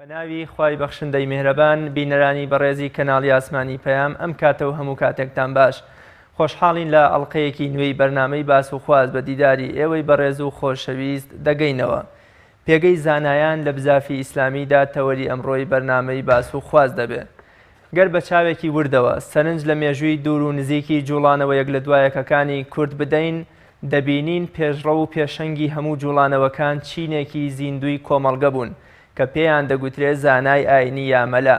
ناوی خوای بەخشندەی میهرەبان بینەرانی بەڕێزی کەناڵی ئاسمانی پەیام ئەم کاتەوە هەموو کاتێکتان باش خۆشحاڵین لە ئەڵقەیەکی نوێی بەرنامەی باس و خواز بە دیداری ئێوەی بەڕێز و خۆشەویست دەگەینەوە. پێگەی زانایان لە بزافی ئیسلامیدا تەوەری ئەمڕۆی بەرنامەی باس و خواز دەبێت. گەر بە چاوێکی وردەوە سەرنج لە مێژووی دوور و نزیکی جوڵانەوە یەک لە دوایەکەکانی کورد بدەین دەبینین پێشڕە و پێشەنگی هەموو جوڵانەوەکان چینێکی زیندوی کۆمەڵگە بوون کە پێیان دەگوترێت زانای ئاینی یامەلە.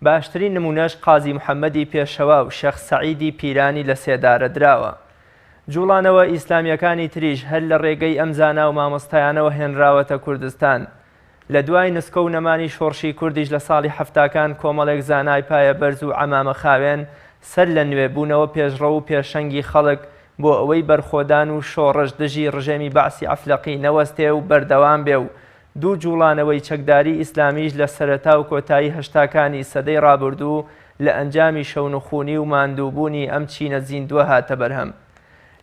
باشترین نمونەش قازی محەممەدی پێشەوە و شەخ سەعیدی پیرانی لە سێدارە دراوە. جوڵانەوە ئیسلامیەکانی تریش هەر لە ڕێگەی ئەم زانا و مامۆستایانەوە هێنراوەتە کوردستان. لە دوای نسکە و نەمانی شۆڕشی کوردیش لە ساڵی هەفتاکان کۆمەڵێک زانای پایە بەرز و عەمامە خاوێن سەر لە نوێبوونەوە پێشڕە و پێشەنگی خەڵک بۆ ئەوەی بەرخۆدان و شۆڕش دژی ڕژێمی بەعسی ئەفلەقی نەوەستێ و بەردەوام بێ و دوو جوڵانەوەی چەکداری ئیسلامیش لە سەرەتا و کۆتایی هەشتاکانی سەدەی ڕابردوو لە ئەنجامی شەونخوونی و ماندووبوونی ئەم چینە زیندووە هاتە بەرهەم.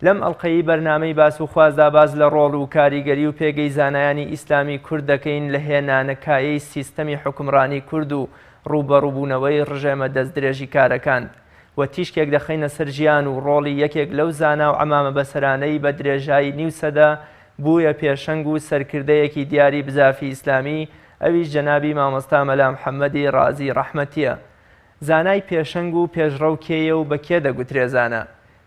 لەم ئەڵقەیی بەرنامەی باس و خوازدا باز لە ڕۆڵ و کاریگەری و پێگەی زانایانی ئیسلامی کورد دەکەین لە هێنانەکایەی سیستەمی حکومڕانی کورد و ڕوبەڕووبوونەوەی ڕژێمە دەستدرێژی کارەکان و تیشکێک دەخەینە سەر ژیان و ڕۆڵی یەکێک لەو زانا و عەمامە بەسەرانەی بە درێژایی نیو سەدا بوویە پێشەنگ و سەرکردەیەکی دیاری بزافی ئیسلامی ئەویش جەنابی مامۆستا مەلا محەممەدی ڕازی ڕەحمەتیە. زانای پێشەنگ و پێشڕە و کێیە و بە کێ دەگوترێ زانە؟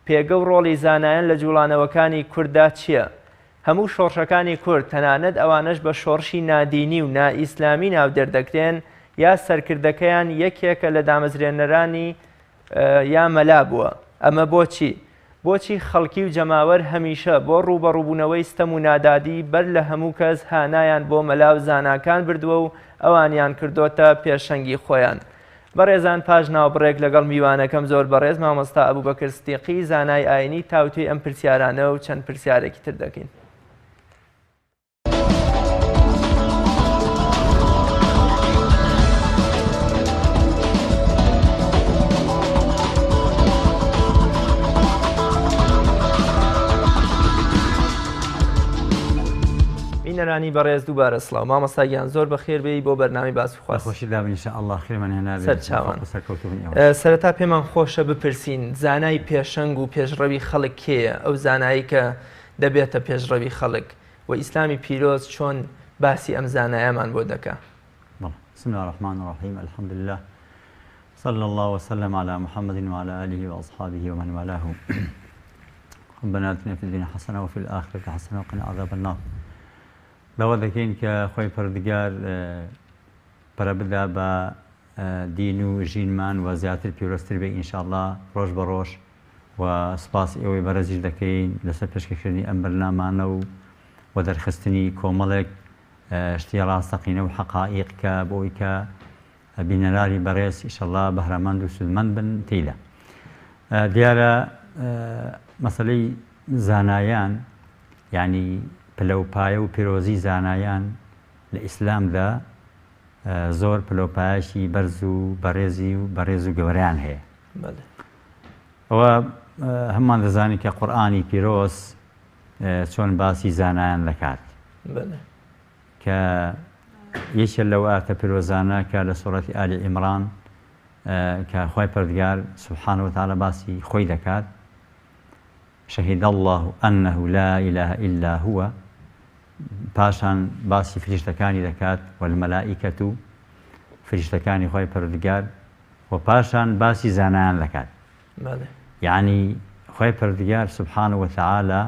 پێگە و ڕۆڵی زانایان لە جوڵانەوەکانی کووردا چییە؟ هەموو شۆڕشەکانی کورد تەنانەت ئەوانش بە شۆڕشی نادینی و نائیسلامی ناو دەردەکرێن یا سەرکردەکەیان یەکێکە لە دامەزرێنەرانی یا مەلا بووە. ئەمە بۆچی؟ بۆچی خەڵکی و جەماوەر هەمیشە بۆ ڕوبەڕووبوونەوەی ستەم و نادادی بەر لە هەموو کەس هانایان بۆ مەلا و زاناکان بردووە و ئەوانیان کردوتە پێشەنگی خۆیان. بەڕێزان پاش ناوبڕێک لەگەڵ میوانەکەم زۆر بەڕێز مامۆستا ئەبوبەکر سدیقی زانای ئاینی تاوتوی ئەم پرسیارانە و چەند پرسیارێکی تر دەکەین. بینەرانی بەڕێز دووبارە سڵاو مامۆستاگیان زۆر بەخێر بێی بۆ بەرنامی باس و خواست. خۆشی دابنیشە ئەڵڵا خێرمان هێنابێت سەرچاوان. سەرەتا پێمان خۆشە بپرسین زانای پێشەنگ و پێشڕەوی خەڵک کێیە؟ ئەو زانایی کە دەبێتە پێشڕەوی خەڵک و ئیسلامی پیرۆز چۆن باسی ئەم زانایەمان بۆ دەکا؟ بسم الله الرحمن الرحيم الحمد لله صلى الله وسلم على محمد وعلى آله وأصحابه ومن والاه ربنا آتنا في الدنيا حسنة وفي الآخرة حسنة وقنا عذاب النار. لەوە دەکەین کە خۆی پەروەردگار پەرە بدا بە دین و ژینمان و زیاتر پیرۆزتر بێ ئینشاءالله ڕۆژ بە ڕۆژ و سپاس ئێوەی بەرەزیش دەکەین لەسەر پێشکەشکردنی ئەم بەرنامانە و دەرخستنی کۆمەڵێک شتی ڕاستەقینە و حەقائیق کە بۆی کە بینەرانی بەڕێز ئینشاءالله بەهرەمەند و سودمەند بن تێیدا. دیارە مەسەلەی زانایان یعنی پلەپایە و پیرۆزی زانایان لە ئیسلامدا زۆر پلەپایەکی بەرز و بەڕێز و گەورەیان هەیە. ئەوە هەممان دەزانین کە قورئانی پیرۆز چۆن باسی زانایان دەکات کە یەکێک لەو ئاەتە پیرۆزانە کە لە سوورەتی ئالی عیمران کە خوای پەروەردگار سوبحانەهو وتەعالا باسی خۆی دەکات شهد الله أنه لا إله إلا هو پاشان باسی فریشتەکانی دەکات والمەلائیکەت و فریشتەکانی خوای پەروەردگار و پاشان باسی زانایان دەکات. یعنی خوای پەروەردگار سوبحانەهو وتەعالا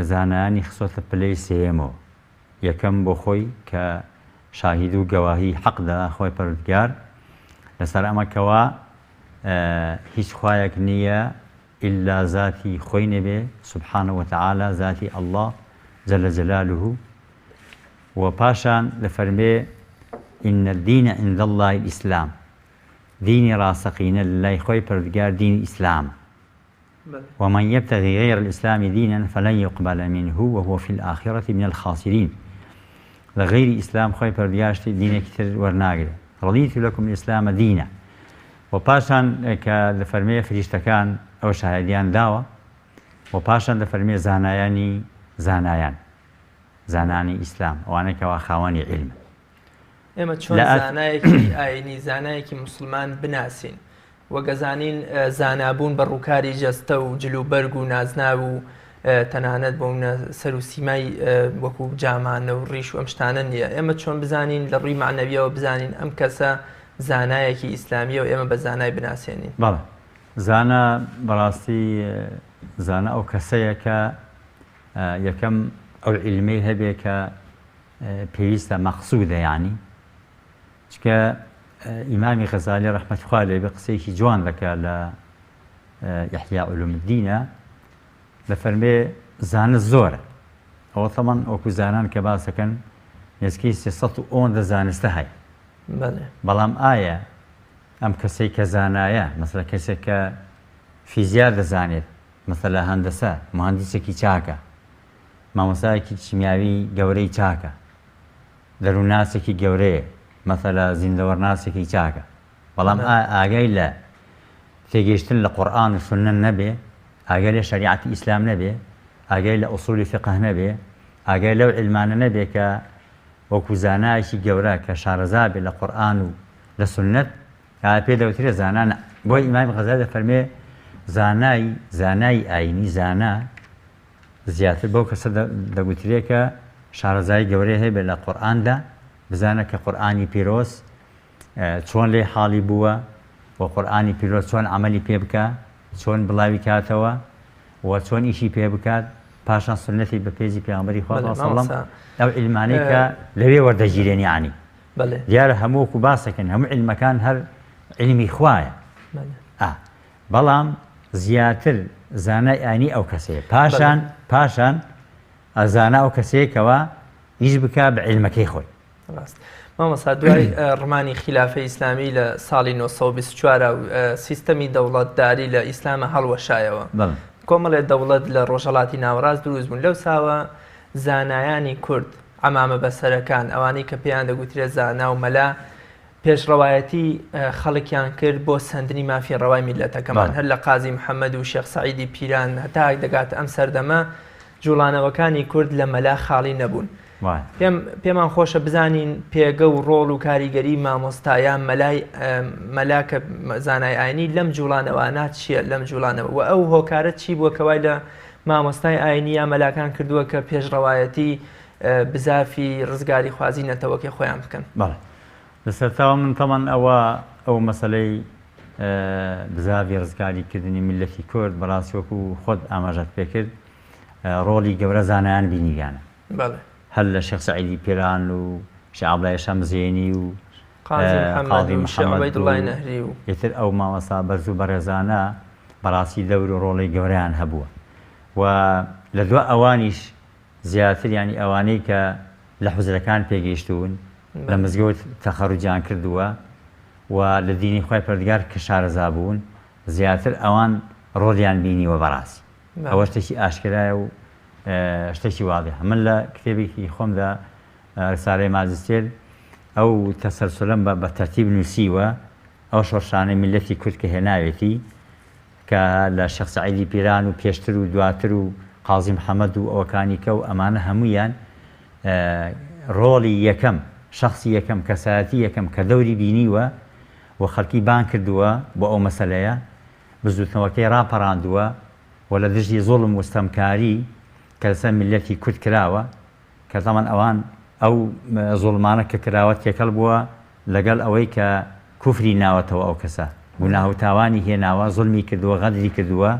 زانایانی خستۆتە پلەی سێیەمەوە. یەکەم بۆ خۆی کە شاهید و گەواهی حەقدا خوای پەروەردگار لەسەر ئەمەکەوە هیچ خوایەک نییە إلا ذاتي خوي نبي سبحانه وتعالى ذاتي الله جل جلاله وباشان لفرمي إن الدين عند الله الإسلام ديني راسقين لله خوي پروردگار دين الإسلام ومن يبتغي غير الإسلام دينا فلن يقبل منه وهو في الآخرة من الخاسرين لغير إسلام خوي پروردگار دين كتر ورناقل رضيت لكم الإسلام دينا وباشان كالفرمي فريشتكان ئەو شاهدیان داوە و پاشان دەفەرمێ زانایانی زانانی ئیسلام ئەوانەی کەوا خاوەنی علم ئێمە چۆن زانایەکی ئاینی زانایەکی مسلمان بناسین وەگەزانین زانابوون بە ڕووکاری جەستە و جلوبەرگ و نازناو و تەنانەت بۆ سەر و سیمای وەکو جامانە و ڕیش و ئەم شتانە نییە. ئێمە چۆن بزانین لە ڕووی معنەویەوە بزانین ئەم کەسە زانایەکی ئیسلامیە و ئێمە بە زانای بناسیێنین. بەڵێ زانە بەڕاستی زانە ئەو کەسەیە کە یەکەم ئەو عیلمەی هەبێ کە پێویستە مەقسوودە، یعنی چکە ئیمامی غەزالی ڕەحمەتی خوا لێبێ قسەیەکی جوان دەکات لە ئیحیا عولوومالدینە، دەفەرمێ زانە زۆرە. ئەوە تەمان ئەوکو زانان کە باسەکەن نزیکەی 310 زانستە هەیە. بەڵام ئایا ئەم کەسەی کە زانایە، مەسەڵەن کەسێک کە فیزیا دەزانێت، مەسەڵەن هەندەسە مهندسێکی چاکە، مامۆستایەکی کیمیاوی گەورەی چاکە، دەروونناسێکی گەورەیە، مەسەڵەن زیندەوەرناسێکی چاکە، بەڵام ئاگای لە تێگەیشتن لە قورئان و سوننە نەبێ، ئاگای لە شەریعەتی ئیسلام نەبێ، ئاگای لە ئوسوڵی فقه نەبێ، ئاگای لەو عیلمانە نەبێ کە وەکو زانایەکی گەورە کە شارەزا بێ لە قورئان و لە سوننەت، پێ دەوترێ زانانە. بۆی ئیمامی غەزالی دەفەرمێ زانای ئاینی زانا زیاتر بەو کەسە دەگوترێ کە شارەزای گەورەی هەیە بێ لە قورئاندا، بزانە کە قورئانی پیرۆز چۆن لێ حاڵی بووە و قورئانی پیرۆز چۆن عەمەلی پێ بکە، چۆن بڵاوی کاتەوە و چۆن ئیشی پێ بکات، پاشان سنەتی بە پێزی پێغەمبەری خوا صلی الله علیه و سلم ئەو عیلمانەی کە لەوێ وەردەگیرێن، یعنی دیارە هەموو وەکو باسەکەن هەموو عیلمەکان هەر عیلمی خوایە، بەڵام زیاتر زانای ئاینی ئەو کەسەیە، پاشان ئەزانە ئەو کەسەیەکەوە ئیش بکە بە عیلمەکەی خۆی. مامۆستا دوای ڕمانی خلافەی ئیسلامی لە ساڵی 1924 و سیستەمی دەوڵەتداری لە ئیسلامە هەڵوەشایەوە، کۆمەڵێک دەوڵەت لە ڕۆژهەڵاتی ناوەڕاست دروست بوون. لەو ساوە زانایانی کورد، عەمامە بەسەرەکان، ئەوانەی کە پێیان دەگوترێت زانا و مەلا، پێشڕەوایەتی خەڵکیان کرد بۆ سەندنی مافی ڕەوای میلەتەکەمان، هەر لە قازی محەممەد و شێخ سەعیدی پیران هەتا دەگاتە ئەم سەردەمە جوڵانەوەکانی کورد لە مەلا خاڵی نەبوون. پێمان خۆشە بزانین پێگە و ڕۆڵ و کاریگەری مامۆستایان مەلاکە زانای ئاینی لەم جوڵانەوانە چییە، لەم جوڵانەوە و ئەو هۆکارە چی بووە کەوای لە مامۆستای ئاینی یا مەلاکان کردووە کە پێشڕەوایەتی بزافی ڕزگاری خوازی نەتەوەکی خۆیان بکەن. لەسەرتاوە من تەمان ئەو مەسەلەی بزافی ڕزگاریکردنی میلەتی کورد بەڕاستی وەکو خۆت ئاماژەت پێکرد ڕۆڵی گەورە زانایان بینیگانە، هەر لە شێخ سەعیدی پیران و شێخ عەبدوڵای شەمزێنی و قاضی محەممەد و ئیتر ئەو مامۆستا بەرز و بەڕێزانە بەڕاستی دەور و ڕۆڵی گەورەیان هەبووە و لە دوای ئەوانیش زیاتر ینی ئەوانەی کە لە حوزرەکان پێگەیشتوون لە مزگەوت تەخەڕوجیان کردووە و لە دینی خۆی پەروەردگار کە شارەزا بوون زیاتر ئەوان ڕۆڵیان بینیوە بەڕاستی. ئەوە شتێکی ئاشکرایە و شتێکی واضحە. من لە کتێبێکی خۆمدا رسالەی ماجستێر ئەو تەسەلسولەم بە تەرتیب نووسیوە، ئەو شۆڕشانەی میلەتی کورد کە هێناوێتی کە لە شێخ سەعیدی پیران و پێشتر و دواتر و قازی محەممەد و ئەوەکانی کە و ئەمانە هەموویان ڕۆڵی یەکەم، شخصی یەکەم، کەسایەتی یەکەم کە دەوری بینیوە و خەڵکی بان کردووە بۆ ئەو مەسەلەیە، بزوتنەوەکەی ڕاپەڕاندووە و لە دژی زوڵم و ستەمکاری کە لەسەر میلەتی کورد کراوە کە تەمان ئەوان ئەو زوڵمانە کە کراوە تێکەڵ بووە لەگەڵ ئەوەی کە کوفری ناوەتەوە ئەو کەسە، گوناه و تاوانی هێناوە، زوڵمی کردووە، غەدری کردووە،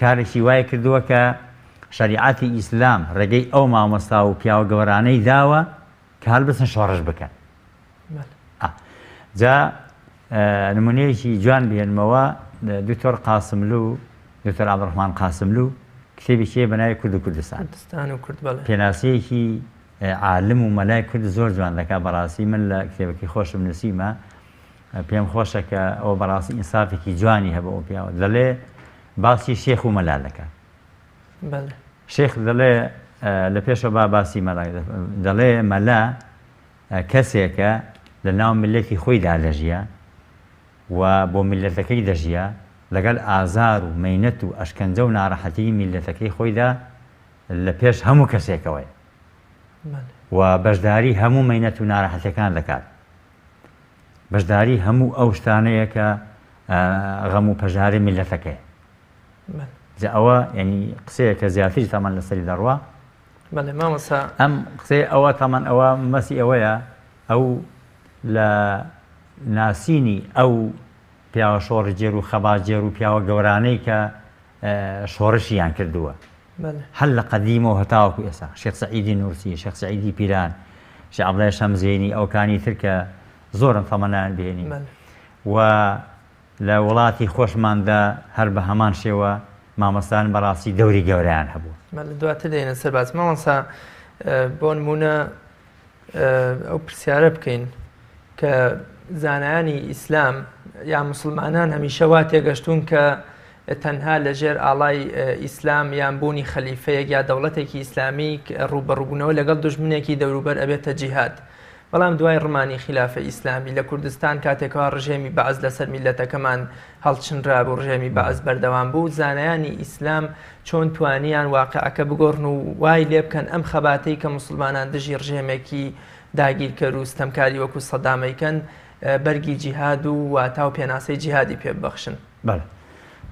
کارێکی وای کردووە کە شەریعەتی ئیسلام ڕێگەی ئەو مامۆستا و پیاوە گەورانەی داوە کە هەڵ بچن شۆڕش بکەن. جا نمونەیەکی جوان بهێنمەوە، دکتۆر قاسملو، دکتۆر عەبدوڕەحمان قاسملو کتێبێکی بەناوی کورد و کوردستان، پێناسەیەکی عالم و مەلای کورد زۆر جوان دەکات. بەڕاستی من لە کتێبەکەی خۆشم نووسیمە، پێم خۆشە کە ئەوە بەڕاستی ئینسافێکی جوانی هەبە ئەو پیاوە. دەڵێ باسی شێخ و مەلا دەکات. شێخ دەڵێ لە پێشەوە باسی مەلا دەڵێ مەلا کەسێکە لە ناو میلەتی خۆیدا دەژیە و بۆ میلەتەکەی دەژیە لەگەڵ ئازار و مەینەت و ئەشکەنجە و ناڕەحەتی میلەتەکەی خۆیدا لە پێش هەموو کەسێکەوەی و بەشداری هەموو مەینەت و ناڕەحەتەکان دەکات. بەشداری هەموو ئەو شتانەیە کە غەم و پەژاری میلەتەکەی ئەوە ینی قسەیەکە زیاتری تامان لەسەری دەڕوا ئەم قسەی ئەوە تامان ئەوە مەسی ئەوەیە ئەو لە ناسینی ئەو پیاوە شۆڕجێر و خەباجێر و پیاوە گەورانەی کە شۆڕشیان کردووە هەل لە قەدیمەوە هەتاوەکو ئێستا شێخ سەعیدی نورسی شێخ سەعیدی پیران شێخ عەبدوڵای شەمزێنی ئەوکانی تر کە زۆرم تەمەنان بێنی و لە وڵاتی خۆشماندا هەر بە هەمان شێوە مامۆستان بەڕاستی دەوری گەورەیان هەبوو دواتر دێنە سەرباز مامۆستا بۆ نمونە ئەو پرسیارە بکەین کە زانایانی ئیسلام یا موسڵمانان هەمیشە وا تێگەشتوون کە تەنها لەژێر ئاڵای ئیسلام یان بوونی خەلیفەیەک یا دەوڵەتێکی ئیسلامی ڕوبەڕووبوونەوە لەگەڵ دوژمنێکی دەوروبەر ئەبێتە جیهاد بەڵام دوای ڕمانی خلافە ئیسلامی لە کوردستان کاتێکەوە ڕژێمی بەعەز لەسەر میلەتەکەمان هەڵچنرا بوو ڕژێمی بەعەز بەردەوام بوو زانایانی ئیسلام چۆن توانیان واقعەکە بگۆڕن و وای لێ بکەن ئەم خەباتەی کە موسڵمانان دژی ڕژێمێکی داگیرکەر و ستەمکاری وەکو سەدامەیکەن بەرگی جیهاد و واتا و پێناسەی جیهادی پێ ببەخشن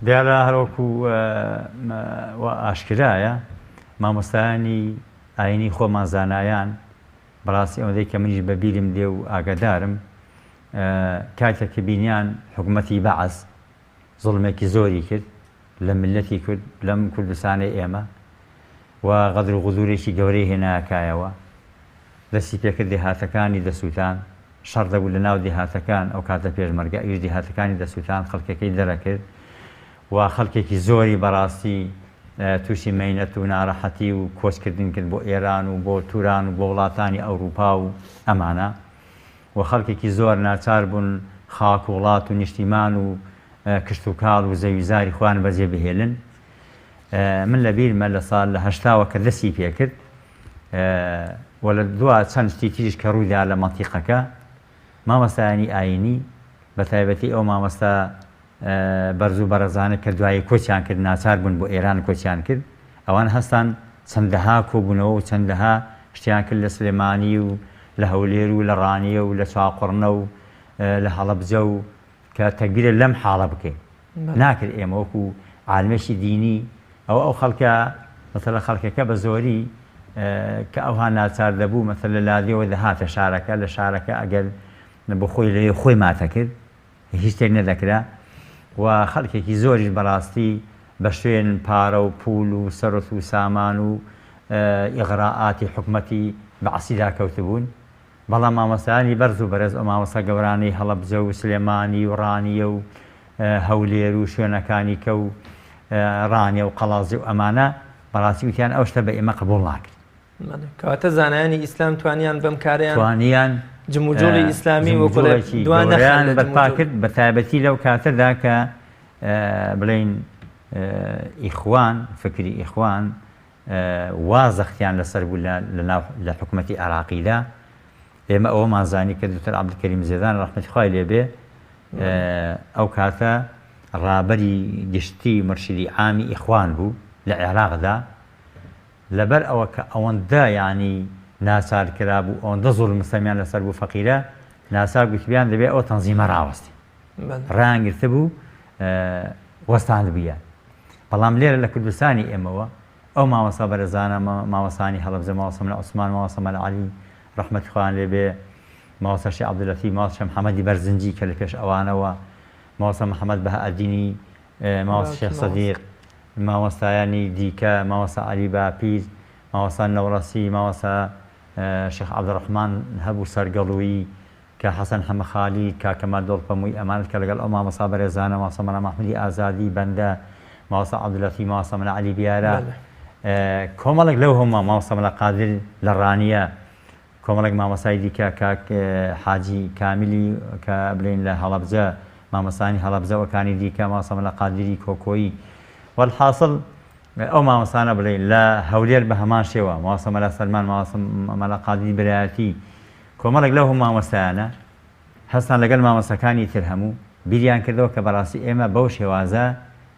دیارە هەروەکو ئاشکرایە مامۆستایانی ئاینی خۆمان زانایان بەڕاستی ئەوەندەی کە منیش بەبیرم دێ و ئاگادارم کاتێککە بینیان حکوومەتی بەعەز زوڵمێکی زۆری کرد لە ملەتی کورد لەم کوردستانی ئێمە و غەدر و غودورێکی گەورەی هێناکایەوە دەستی پێکرد دێهاتەکانی دەسووتان شەڕ دەبوو لە ناو دێهاتەکان ئەو کاتە پێشمەرگە ئیش دێهاتەکانی دەسووتان خەڵکەکەی دەرەکرد و خەڵکێکی زۆری بەڕاستی تووشی مەینەت و ناڕەحەتی و کۆچکردن کرد بۆ ئێران و بۆ توران و بۆ وڵاتانی ئەوروپا و ئەمانە و خەڵکێکی زۆر ناچار بوون خاک و وڵات و نیشتیمان و کشت و کاڵ و زەویزاری خوان بەجێ بهێلن من لە بیرمە لە ساڵ لە هەشتاوە کە دەستی پێکرد و لە دووە چەند شتی تریش کە ڕوویدا لە مەنتیقەکە مامۆستایانی ئاینی بە تایبەتی ئەو مامۆستا بەرز و بەڕێزانە کە دوایی کۆچیان کرد ناچار بوون بۆ ئێران کۆچیان کرد ئەوان هەستان چەندەها کۆبوونەوە و چەندەها شتیان کرد لە سلێمانی و لە هەولێر و لە ڕانیە و لە چاقڕنە و لە هەڵەبجە و کە تەکبیرە لەم حاڵە بکەین ناکرد ئێمە وەکو عالمێکی دینی ئەو خەڵکە مەسەلە خەڵکەکە بە زۆری کە ئەوها ناچار دەبوو مەسەلە لە لادیەوە دەهاتە شارەکە لە شارەکە ئەگەر بۆ خۆی لەوێ خۆی ماتە کرد هیچ شتێک نەدەکرا و خەڵکێکی زۆریش بەڕاستی بە شوێن پارە و پول و سەرۆت و سامان و ئیغراعاتی حکومەتی بەعسیدا کەوتبوون بەڵام مامۆستایانی بەرز و بەرز ئەو مامۆستا گەورانەی هەڵەبجە و سلێمانی و ڕانیە و هەولێر و شوێنەکانی کە و ڕانیە و قەڵازی و ئەمانە بەڕاستی وتیان ئەو شتە بە ئێمە قبوڵ ناکرد کەواتە زانایانی ئیسلام توانیان بەم کاریان توانیان جموجۆڵی ئیسلامی وەکوڵێکی دوانەیان بەرپا کرد بە تایبەتی لەو کاتەدا کە بڵین ئیخوان فکری ئیخوان وازەختیان لەسەر بوو لە حکوومەتی عێراقیدا ئێمە ئەوەمان زانی کە دوکتۆر عەبدولکەریم زێدان ڕەحمەتی خوای لێبێ ئەو کاتە ڕابەری گشتی مرشدی عامی ئیخوان بوو لە عێراقدا لەبەر ئەوە کە ئەوەندە یعنی ناسار کرا بوو ئەوەندە زۆر مسلمیان لەسەر بوو فەقیرە ناسار گوتبیان دەبێت ئەو تەنزیمە ڕاوەستی ڕایانگرتە بوو وەستان بوویە بەڵام لێرە لە کوردستانی ئێمەوە ئەو مامۆستا بەرەزانە مامۆستانی هەڵەبجە مامۆستا مەلا عوسمان مامۆستا مەلا عەلی ڕەحمەتی خوایان لێبێ مامۆستا شێخ عەبدولەتیف مامۆستا محەممەدی بەرزنجی کە لە پێش ئەوانەوە مامۆستا محەممەد بەهائەدینی مامۆستا شێخ سەدیق مامۆستایانی دیکە مامۆستا عەلی باپیر مامۆستا نەوڕەسی مامۆستا شێخ عەبدوڕەحمان هەبوو سەرگەڵووی کە حەسەن حەمەخالی کاکەمال دڵپەمووی ئەمانت کە لەگەڵ ئەو مامۆستا بەرێزانە مامۆستا مەلا مەحموودی ئازادی بەندە مامۆستا عەبدولەتیف مامۆستا مەلا عەلی بیارە کۆمەڵێک لەو هەموو مامۆستا مەلا قادر لە ڕانیە کۆمەڵێک مامۆستای دیکە کاک حاجی کامیلی کە بڵێن لە هەڵەبجە مامۆستانی هەڵەبجەوەکانی دیکە مامۆستا مەلا قادری کۆکۆیی والحاصل ئەو مامۆستانە بڵێن لە هەولێر بە هەمان شێوە مامۆستا مەلا سەلمان مامۆستا مەلا قادری برایەتی کۆمەڵێک لەو هەموو مامۆستایانە هەستان لەگەڵ مامۆستاکانی تر هەموو بیریان کردەوە کە بەڕاستی ئێمە بەو شێوازە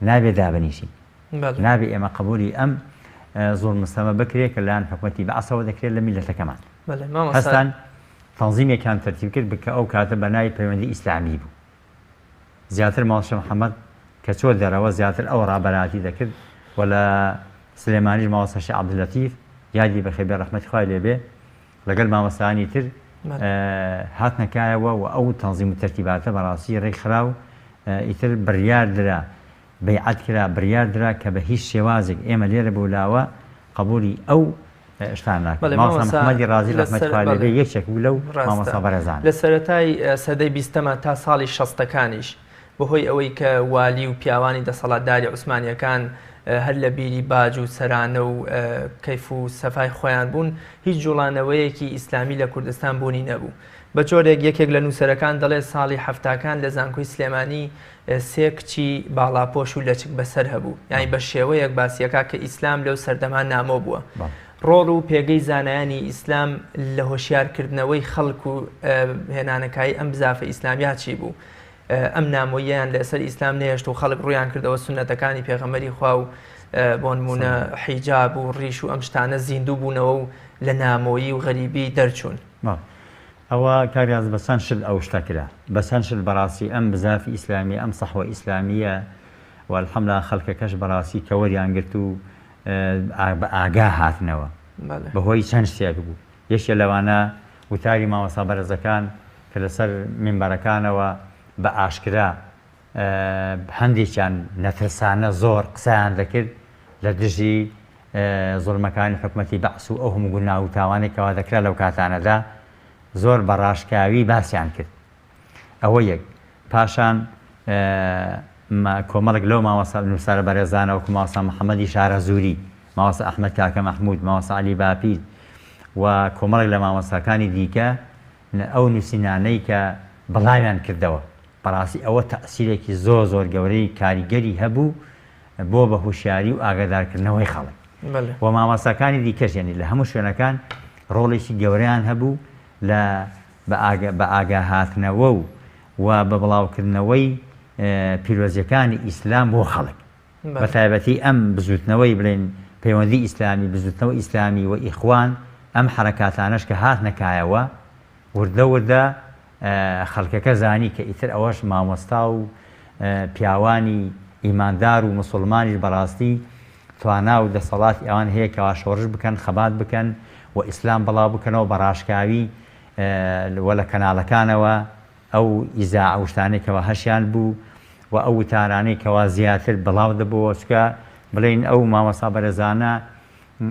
نابێت دابنیشین نابێ ئێمە قبولی ئەم زۆر مستەمە بکرێت کە لایەن حکومەتی بەعەسەوە دەکرێت لە میلەتەکەمان هەستان تەنزیمێکیان تەرتیب کرد بکە ئەو کاتە بەناوی پەیوەندی ئیسلامی بوو. زیاتر ماڵشە محەممەد کە چۆ دەرەوە زیاتر ئەو ڕابەراتی دەکرد و لە سلێمانیش ماوەسەشی عەبدولەتیف یادی بەخێبێ ڕەحمەتی خوای لێبێ لەگەڵ مامەسانی تر هاتنەکایەوە و ئەو تەنزیم و تەرتیباتە بەڕاستی ڕێکخرا و ئیتر بڕیاردرا بەیعەت کرا بڕیاردرا کە بە هیچ شێوازێک ئێمە لێرە بولاوە قبولی ئەو شتان ناکرد. مامۆستا محەممەدی ڕازی ڕەحمەتی خوای لێبێ یەکێک بوو لەو مامۆستا بەڕێزان لە سەرەتای سەدەی 20ەمە تا ساڵی 60ەکانیش بەهۆی ئەوەی کە والی و پیاوانی دەسەڵاتداری عوسمانیەکان هەر لە بیری باج و سەرانە و کەیف و سەفای خۆیان بوون هیچ جوڵانەوەیەکی ئیسلامی لە کوردستان بوونی نەبوو. بە جۆرێک یەکێک لە نووسەرەکان دەڵێ ساڵی هەفتاکان لە زانکۆی سلێمانی سێ کچی باڵاپۆش و لەچک بەسەر هەبوو، یانی بە شێوەیەک باسیەکە کە ئیسلام لەو سەردەمان نامۆ بووە. ڕۆڵ و پێگەی زانایانی ئیسلام لە هۆشیارکردنەوەی خەڵک و هێنانەکایی ئەم بزافە ئیسلامیا چی بوو؟ ئەم نامۆییان لەسەر ئیسلام نێشت و خەڵک ڕویان کردەوە سونەتەکانی پێغەمبەری خوا و بۆ نمونە حیجاب و ڕیش و ئەم شتانە زیندوو بوونەوە و لە نامۆیی و غەریبی دەرچوون. ئەوە کاریاز بەسان شل ئەو شتە کرا بەسان شل بەڕاستی ئەم بزافی ئیسلامی ئەم سەحوە ئیسلامیە و الحەمدلله خەڵکەکەش بەڕاستی کە وەریان گرت و بە ئاگا هاتنەوە بەهۆی چەند شتێک بوو. یەکێ لەوانە وتاری مامۆستا بەرزەکان کە لەسەر مینبەرەکانەوە بە ئاشکرا هەندێکیان نەترسانە زۆر قسەیان دەکرد لە دژی زوڵمەکانی حکومەتی بەعس و ئەو هەموو گوناه و تاوانێکەوە دەکرا لەو کاتانەدا زۆر بە ڕاشکاوی باسییان کرد. ئەوە یەک. پاشان کۆمەڵک لەو مامۆستا نووسارە بەڕێزانە وەکو مامۆستا محەممەدی شارەزووری، مامۆستا ئەحمەد کاکە مەحموود، مامۆستا عەلی باپیر و کۆمەڵک لە مامۆستاکانی دیکە ئەو نووسینانەی کە بەڵاویان کردەوە. بەڕاستی ئەوە تەئسیرێکی زۆر گەورەی کاریگەری هەبوو بۆ بە هوشیاری و ئاگادارکردنەوەی خەڵک. و مامۆستاکانی دیکەش یعنی لە هەموو شوێنەکان ڕۆڵێکی گەورەیان هەبوو بە ئاگاهاتنەوە و بە بڵاوکردنەوەی پیرۆزیەکانی ئیسلام بۆ خەڵک. بە تایبەتی ئەم بزوتنەوەی بڵێن پەیوەندی ئیسلامی بزوتنەوەی ئیسلامی و ئیخوان ئەم حرەکاتانەش کە هاتنەکایەوە وردە خەڵکەکە زانی کە ئیتر ئەوەش مامۆستا و پیاوانی ئیماندار و مسلمانیش بەڕاستی توانا و دەسەڵاتی ئەوان هەیە کەوا شۆڕش بکەن خەبات بکەن و ئیسلام بەڵاو بکەنەوە بە ڕاشکاوی وە لە کەناڵەکانەوە ئەو ئیزاع و شتانێکەوە هەشیان بوو و ئەو وتارانەی کەوا زیاتر بڵاو دەبووە چکە بڵێن ئەو مامۆستا بەرەزانە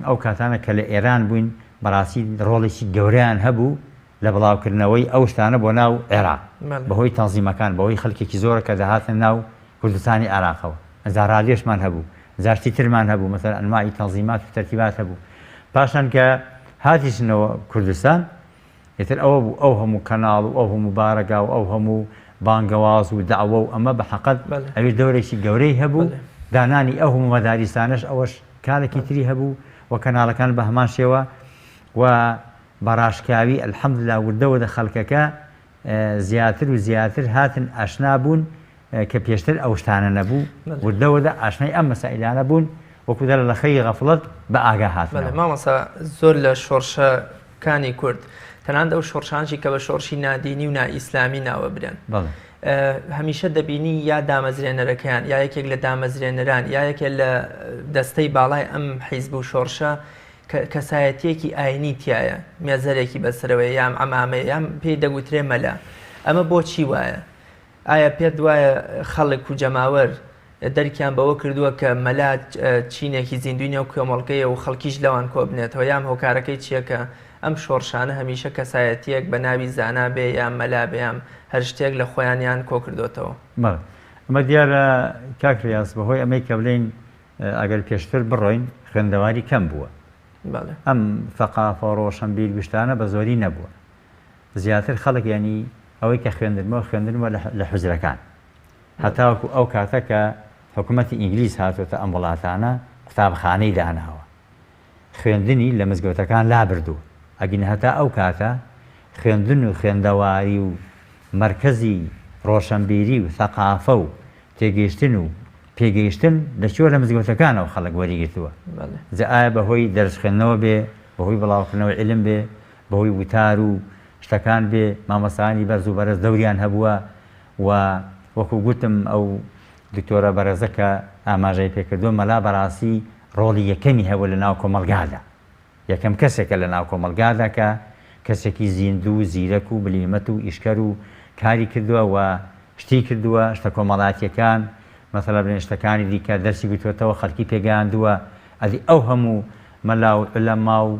ئەو کاتانە کە لە ئێران بووین بەڕاستی ڕۆڵێکی گەورەیان هەبوو لە بڵاوکردنەوەی ئەو شتانە بۆ ناو عێراق بەهۆی تەنزیمەکان بەهۆی خەڵکێکی زۆرە کە دەهاتن ناو کوردستانی عێراقەوە. ئەزار رادیۆشمان هەبوو، زارتی ترمان هەبوو، مەسەڵەن ئەنواعی تەنزیمات و تەرتیبات هەبوو. پاشان کە هاتیشنەوە کوردستان ئێتر ئەوە بوو ئەو هەموو کەناڵ و ئەو هەموو بارەگا و ئەو هەموو بانگەواز و داوە و ئەمە بە حەقەت ئەوێ دەورێکی گەورەی هەبوو. دانانی ئەو هەموو مەداریسانەش ئەوەش کارێکی تری هەبوو و کەناڵەکان بە هەمان شێوە و بەڕاشکاوی الحەمدلله وردەوەدە خەڵکەکە زیاتر و زیاتر هاتن ئاشنا بوون کە پێشتر ئەو شتانە نەبوو وردەوەدە ئاشنای ئەم مەسائلانە بوون وەکو دەرە لە خەی غەفڵەت بە ئاگا هاتنەوە. مامۆستا زۆر لە شۆڕشەکانی کورد تەنانەت ئەو شۆڕشانشی کە بە شۆڕشی نادینی و نائیسلامی ناوە برن هەمیشە دەبینی یا دامەزرێنەرەکەیان یا یەکێک لە دامەزرێنەران یا یەکێک لە دەستەی باڵای ئەم حیزب و شۆڕشە کەسایەتیەکی ئاینی تایە، مێزەرێکی بەسەرەوەی یام ئەمامەیە یام پێی دەگوترێ مەلا. ئەمە بۆچی وایە؟ ئایا پێت وایە خەڵک و جەماوەر دەرکیان بەوە کردووە کە مەلا چینێکی زیندوینە و کۆمەڵگەیە و خەڵکیش لەوان کۆ بنێتەوە یام هۆکارەکەی چییە کە ئەم شۆڕشانە هەمیشە کەسایەتیەک بە ناوی زانا بێ یان مەلا بێ یام هەر شتێک لە خۆیانیان کۆ کردوتەوە؟ ئەمە دیارە کاکریاس بەهۆی ئەمەی کە بڵێن ئەگەر پێشتر بڕۆین خوێندەواری کەم بووە. ئەم ثەقافە و ڕۆشنبیر گشتانە بە زۆری نەبووە. زیاتر خەڵک ینی ئەوەی کە خوێندنەوە لە حوزرەکان هەتاوەکو ئەو کاتە کە حکوومەتی ئینگلیز هاتوۆتە ئەم وڵاتانە قوتابخانەی داناوە خوێندنی لە مزگەوتەکان لابردوو. ئەگەن هەتا ئەو کاتە خوێندن و خوێندەواری و مەرکەزی ڕۆشنبیری و ثەقافە و تێگەیشتن و پێگەیشتن لەچوە لە مزگەوتەکانەوە خەڵک وەریگرتووە. ئایا بەهۆی دەرس خوێندنەوە بێ، بەهۆی بڵاوکردنەوەی عیلم بێ، بەهۆی وتار و شتەکان بێ مامەسانی بەرز و بەرز دەوریان هەبووە و وەکو گوتم ئەو دکتۆرە بەرەزە کە ئاماژەی پێکردووە مەلا بەڕاستی ڕۆڵی یەکەمی هەبوو لە ناو کۆمەلگادا یەکەم کەسێکە لە ناو کۆمەلگادا کە کەسێکی زیندوو زیرەک و بلیمەت و ئیشکەر و کاری کردووە و شتی کردووە شتە کۆمەڵاتیەکان مەسەلا بڵێن شتەکانی دیکە دەرسی گوتوێتەوە خەڵکی پێگەیاندووە ئەدی ئەو هەموو مەلا و عولەما و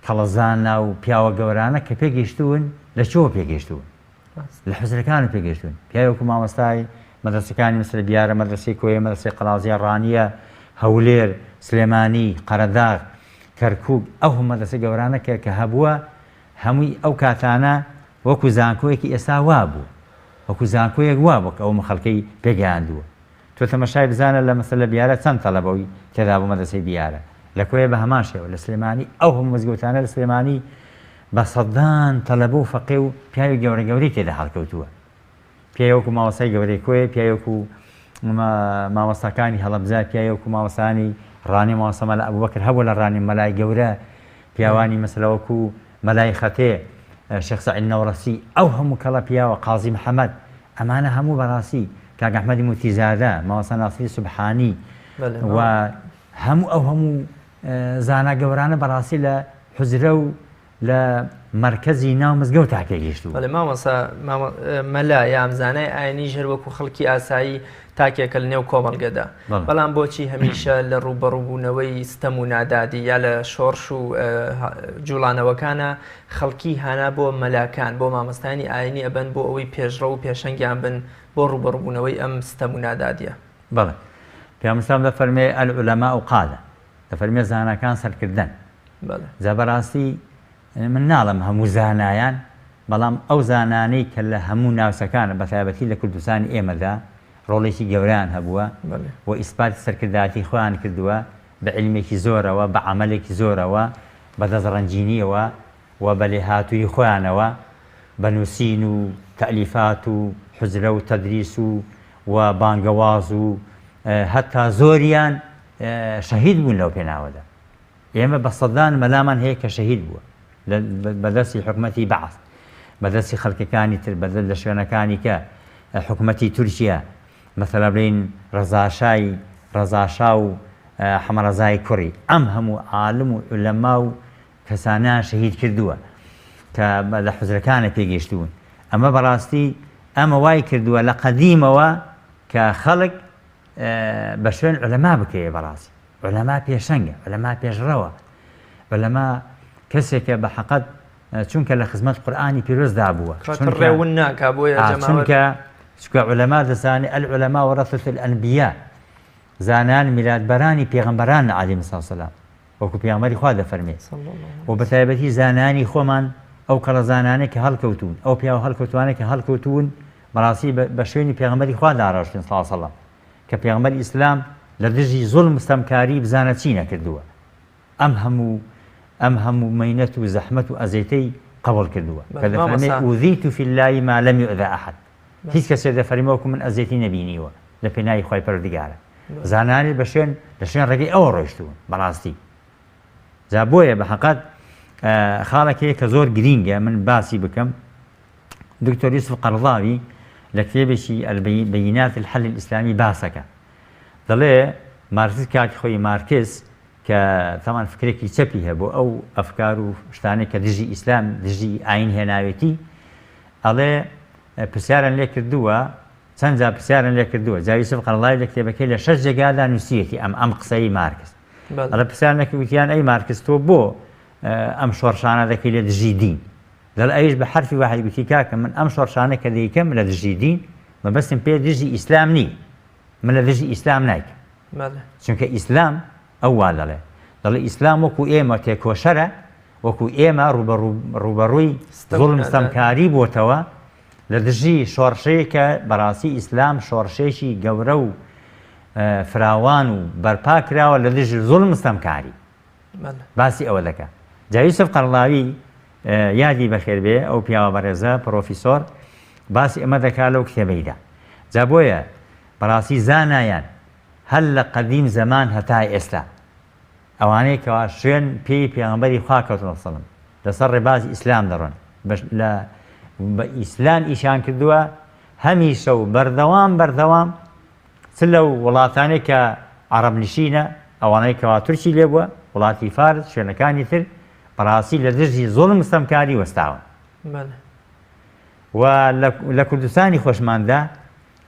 کەڵەزانە و پیاوە گەورانە کە پێگەیشتوون لە چۆ پێگەیشتوون لە حوزرەکان پێگەیشتوون پیاوەکو مامۆستای مەدرسەکانی مثل دیارە مەدرسەی کۆیە مەدرسەی قەڵازیە ڕانیە هەولێر سلێمانی قەرەداغ کەرکووک ئەو مەدرسە گەورانە کە هەبووە هەمووی ئەو کاتانە وەکو زانکۆیەکی ئێستا وا بوو وەکو زانکۆیەک وا بوو کە ئەو مەخەڵکەی پێگەیاندووە تۆ تەمەشای بزانە لە مەسەلە بیارە چەند تەڵەبەوەی تێدا بوو مەدرسەی دیارە لە کۆیە بە هەمان شێوە لە سلێمانی ئەو هەموو مزگەوتانە لە سلێمانی بە سەدان تەلەبە و فەقێ و پیاوی گەورە گەورەی تێدا هەڵکەوتووە پیاوەکو مامۆستای گەورەی کۆیە پیاوەکو مامۆستاکانی هەڵەبجە پیاوەکو مامۆستانی ڕانی مامۆستا مەلا ئەبوبەکر هەبوو لە ڕانی مەلای گەورە پیاوانی مەسەلەوەکو مەلای خەتێ شێخ سەعید نەورەسی ئەو هەموو کەڵە پیاوە قازی محەممەد ئەمانە هەموو بەڕاستی کاک ئەحمەدی موتیزادە مامۆستا ناسیری سوبحانی و هەموو زانا گەورانە بەڕاستی لە حوزرە و لە مرکزی ناو مزگەوت تا پێگەیشتووە مامۆستا مەلا یامزانای ئاینی ژەر وەکو خەڵکی ئاسایی تاکێکە لە نێو کۆمەڵگەدا بەڵام بۆچی هەمیشە لە ڕوبەڕووبوونەوەی ستەم و نادادی یا لە شۆڕش و جوڵانەوەکانە خەڵکی هانا بۆ مەلاکان بۆ مامۆستانی ئاینی ئەبەن بۆ ئەوەی پێشڕە و پێشەنگیان بن بۆ ڕوبەڕووبوونەوەی ئەم ستەم و نادادیە بەڵێ پیامبەر دەفەرمێ العولەما و قادە دەفەرمێ زاناکان سەرکردن جا بەڕاستی من ناڵم هەموو زانایان بەڵام ئەو زانانەی کە لە هەموو ناوچەکانە بە تایبەتی لە کوردستانی ئێمەدا ڕۆڵێکی گەوریان هەبووە و ئیسپاتی سەرکردایەتی خۆیان کردووە بە عیلمێکی زۆرەوە بە عەمەلێکی زۆرەوە بە دەستڕەنجینیەوە و بە لێهاتووی خۆیانەوە بە نووسین و تەئلیفات و حوزرە و تەدریس و بانگەواز و هەتا زۆریان شەهید بوون لەو پێناوەدا ئێمە بە سەدان مەلامان هەیە کە شەهید بووە بەدەستی حکومەتی بەعەث بەدەستی خەڵکەکانی تر بەدەست لە شوێنەکانی کە حکومەتی تورکیا مەسەلا بڵێن ڕەزاشا و حەمەرەزای کوڕی ئەم هەموو عالم و عولەما و کەسانیان شەهید کردووە کە لە حوزرەکانە پێگەیشتوون ئەمە بەڕاستی ئەمە وای کردووە لە قەدیمەوە کە خەڵک بە شوێن عولەما بکەوێ بەڕاستی عولەما پێشەنگە عولەما پێشڕەوە عولەما کەسێکە بە حەقەت چونکە لە خزمەت قورئانی پیرۆزدا بووە چونکە عولەما دەزانێ العولەما وەرەثەة الئەنبیا زانان میلادبەرانی پێغەمبەران عەلەیهیمۇ السەلام وەکو پێغەمبەری خوا دەفەرمێ و بە تایبەتی زانانی خۆمان ئەو کەڵە زانانەی کە هەڵکەوتون ئەو پیاوە هەڵکەوتوانەی کە هەڵکەوتون بەڕاستی بە شوێنی پێغەمبەری خوا داڕاشتن سەڵڵا سەڵەم کە پێغەمبەری ئیسلام لە دژی زوڵم ستەمکاری بزانە چی نەکردووە ئەم هەموو مەینەت و زەحمەت و ئەزەیتەی قبول کردووە کە دەفەرمێ ئوذیت فی الله ما لم یؤذ ئەحەد هیچ کەسێک دەفەرمێ وەکو من ئەزەیتی نەبینیوە لە پێناوی خوای پەروەردگارە زانانی لە شوێن ڕێگەی ئەوە ڕۆیشتوون بەڕاستی جا بۆیە بە حەقەت خاڵێکەیە کە زۆر گرینگە من باسی بکەم دکتۆر یوسف قەرضاوی لە کتێبێکی بەینات الحل الئیسلامی باسەکە دەڵێ مارکس کاتی خۆی مارکس کە تەمان فکرێکی چەپی هەبوو ئەو ئەفکار و شتانێک کە دژی ئیسلام دژی ئاین هێناوێتی ئەڵێ پرسیاران لێ کردووە چەند جا پرسیاران لێ کردووە جا یوسف قەرضاوی لە کتێبەکەی لە 6 جێگادا نووسیەتی ئەم قسەی مارکس ئەڵێ پرسیارێکی وتیان ئەی مارکس تۆ بۆ ئەم شۆڕشانە دەکەی لە دژی دین دەڵێ ئەویش بە حرفی واحد گوتی کاکە من ئەم شۆڕشانە کە دەیکەم لە دژی دین مەبەستم پێ دژی ئیسلام نی من لە دژی ئیسلام نایکەم چونکە ئیسلام ئەو وا دەڵێ ئیسلام وەکو ئێمە تێکۆشەرە وەکو ئێمە ڕوبەڕووی زوڵم ستەمکاری بۆتەوە لە دژی شۆڕشەیە کە بەڕاستی ئیسلام شۆڕشێکی گەورە و فراوان و بەرپا کراوە لە دژی زوڵم ستەمکاری باسی ئەوە دەکە جا یوسف قەرضاوی یادی بەخێر بێ ئەو پیاوە بەڕێزە پرۆفیسۆر باسی ئەمە دەکات لەو کتێبەیدا جا بۆیە بەڕاستی زانایان هەل لە قەدیم زەمان هەتا ئێستا ئەوانەیە کەوا شوێن پێی پێغەمبەری خوا کەوتنە سەڵم لەسەر ڕێبازی ئیسلام دەڕۆن بە ئیسلام ئیشان کردووە هەمیشە و بەردەوام چ لەو وڵاتانێک کە عەرەب نشینە ئەوانەی کەوا تورکی لێ بووە وڵاتی فارس شوێنەکانی تر بەڕاستی لە دژی زۆڵم مستەمکاری وەستاون و لە کوردستانی خۆشماندا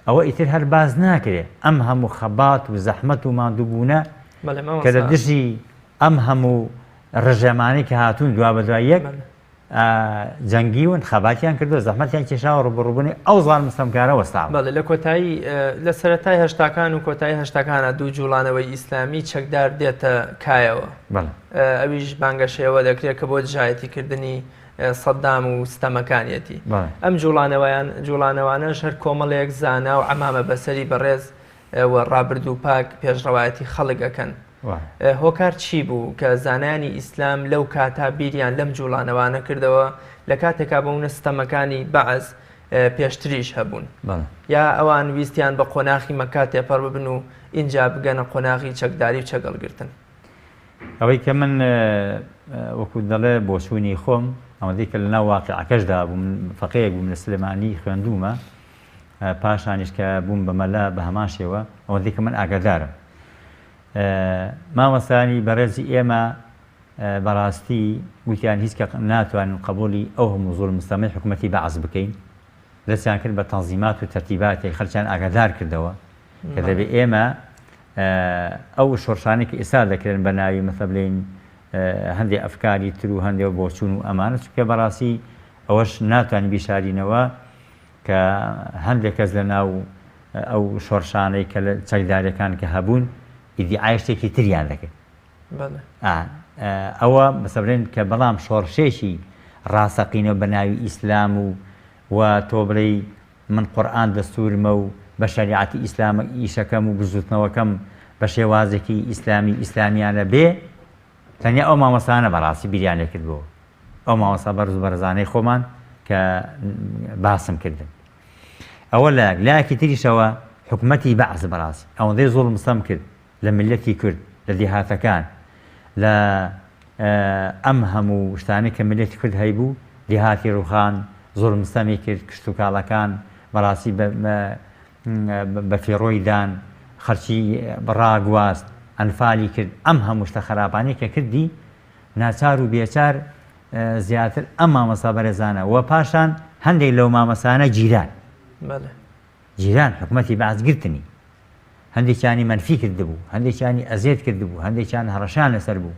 ئەوە ئیتر هەر باز ناکرێ ئەم هەموو خەبات و زەحمەت و ماندووبوونە کە لە دژی ئەم هەموو ڕژەمانی کە هاتوون دوا بە دوای یەک جەنگیون خەباتیان کردو زەحمەتیان کێشاوە ڕوبڕووبوونی ئەو زاڵ مستەمکارە وەستاون. بەڵێ لە کۆتایی لە سەرەتای هەشتاکان و کۆتایی هەشتاکانە دوو جوڵانەوەی ئیسلامی چەکدار دێتە کایەوە ئەویش بانگەشەوە دەکرێت کە بۆ دژایەتیکردنی سەدام و ستەمەکانیەتی ئەم جوڵانەوانەش هەر کۆمەڵێک زانا و ئەمامە بەسەری بەڕێز و ڕابرد و پاک پێشڕەوایەتی خەڵکەکەن. هۆکار چی بوو کە زانانی ئیسلام لەو کاتا بیریان لەم جوڵانەوانە کردەوە لە کاتێکا بەونە ستەمەکانی بەعز پێشتریش هەبوون یا ئەوان ویستیان بە قۆناغی مەکا تێپەڕ ببن و اینجا بگەنە قۆناغی چەکداری و چەگەڵگرتن؟ ئەوەی کە من وەکو دەڵێ بۆ چوونی خۆم ئەوەندەی کە لەناو واقعەکەشدا بووم فەقەیەک بووم لە سلێمانی خوێندومە پاشانیش کە بووم بە مەلا بە هەمان شێوە ئەوەندەی کە من ئاگادارم مامۆستانی بەڕێزی ئێمە بەڕاستی گوتیان هیچ کە ناتوانن قبولی ئەو هەموو زوڵم مستەمەی حکومەتی بەعز بکەین دەستیان کرد بە تەنزیمات و تەرتیباتی خەڵکیان ئاگادار کردەوە کە دەبێت ئێمە ئەو شۆڕشانێک کە ئێستا دەکرێن بە ناوی مەسە بڵێن هەندێک ئەفکاری تر و هەندێک بۆچوون و ئەمانە چونکە بەڕاستی ئەوەش ناتوانین بیشارینەوە کە هەندێک کەس لە ناو ئەو شۆڕشانەی کە لە چەکداریەکان کە هەبوون ئیدعای شتێکی تریان دەکرد ئەوە مەسەبرێن کە بەڵام شۆڕشێکی ڕاستەقینەوە بە ناوی ئیسلام و تۆ بڵێ من قورئان دەستورمە و بە شەریعەتی ئیسلامە ئیشەکەم و بزوتنەوەکەم بە شێوازێکی ئیسلامیانە بێ تەنیا ئەو مامۆستانە بەڕاستی بیریانێ کردبووە ئەو مامۆستا بەرز و بەرزانەی خۆمان کە باسم کردن. ئەوە لایەکی تریشەوە حکومەتی بەعز بەڕاستی ئەوەندەی زوڵم مستەم کرد لە ملەتی کورد لە دیهاتەکان لە ئەم هەموو شتانەی کە ملەتی کورد هەیبوو دیهاتی ڕووخان زۆر مستەمی کرد کشت و کاڵەکان بەڕاستی بە فێڕۆی دان خەرچی ڕاگواست ئەنفالی کرد ئەم هەموو شتە خراپانەی کە کردی ناچار و بێچار زیاتر ئەم مامۆستا بەرێزانە و پاشان هەندێک لەو مامۆستانە جیران حکومەتی بەعز گرتنی هەندێکیانی منفی کردبوو هەندێکیانی ئەزیێت کردبوو هەندێکیان هەڕەشان لەسەر بوو.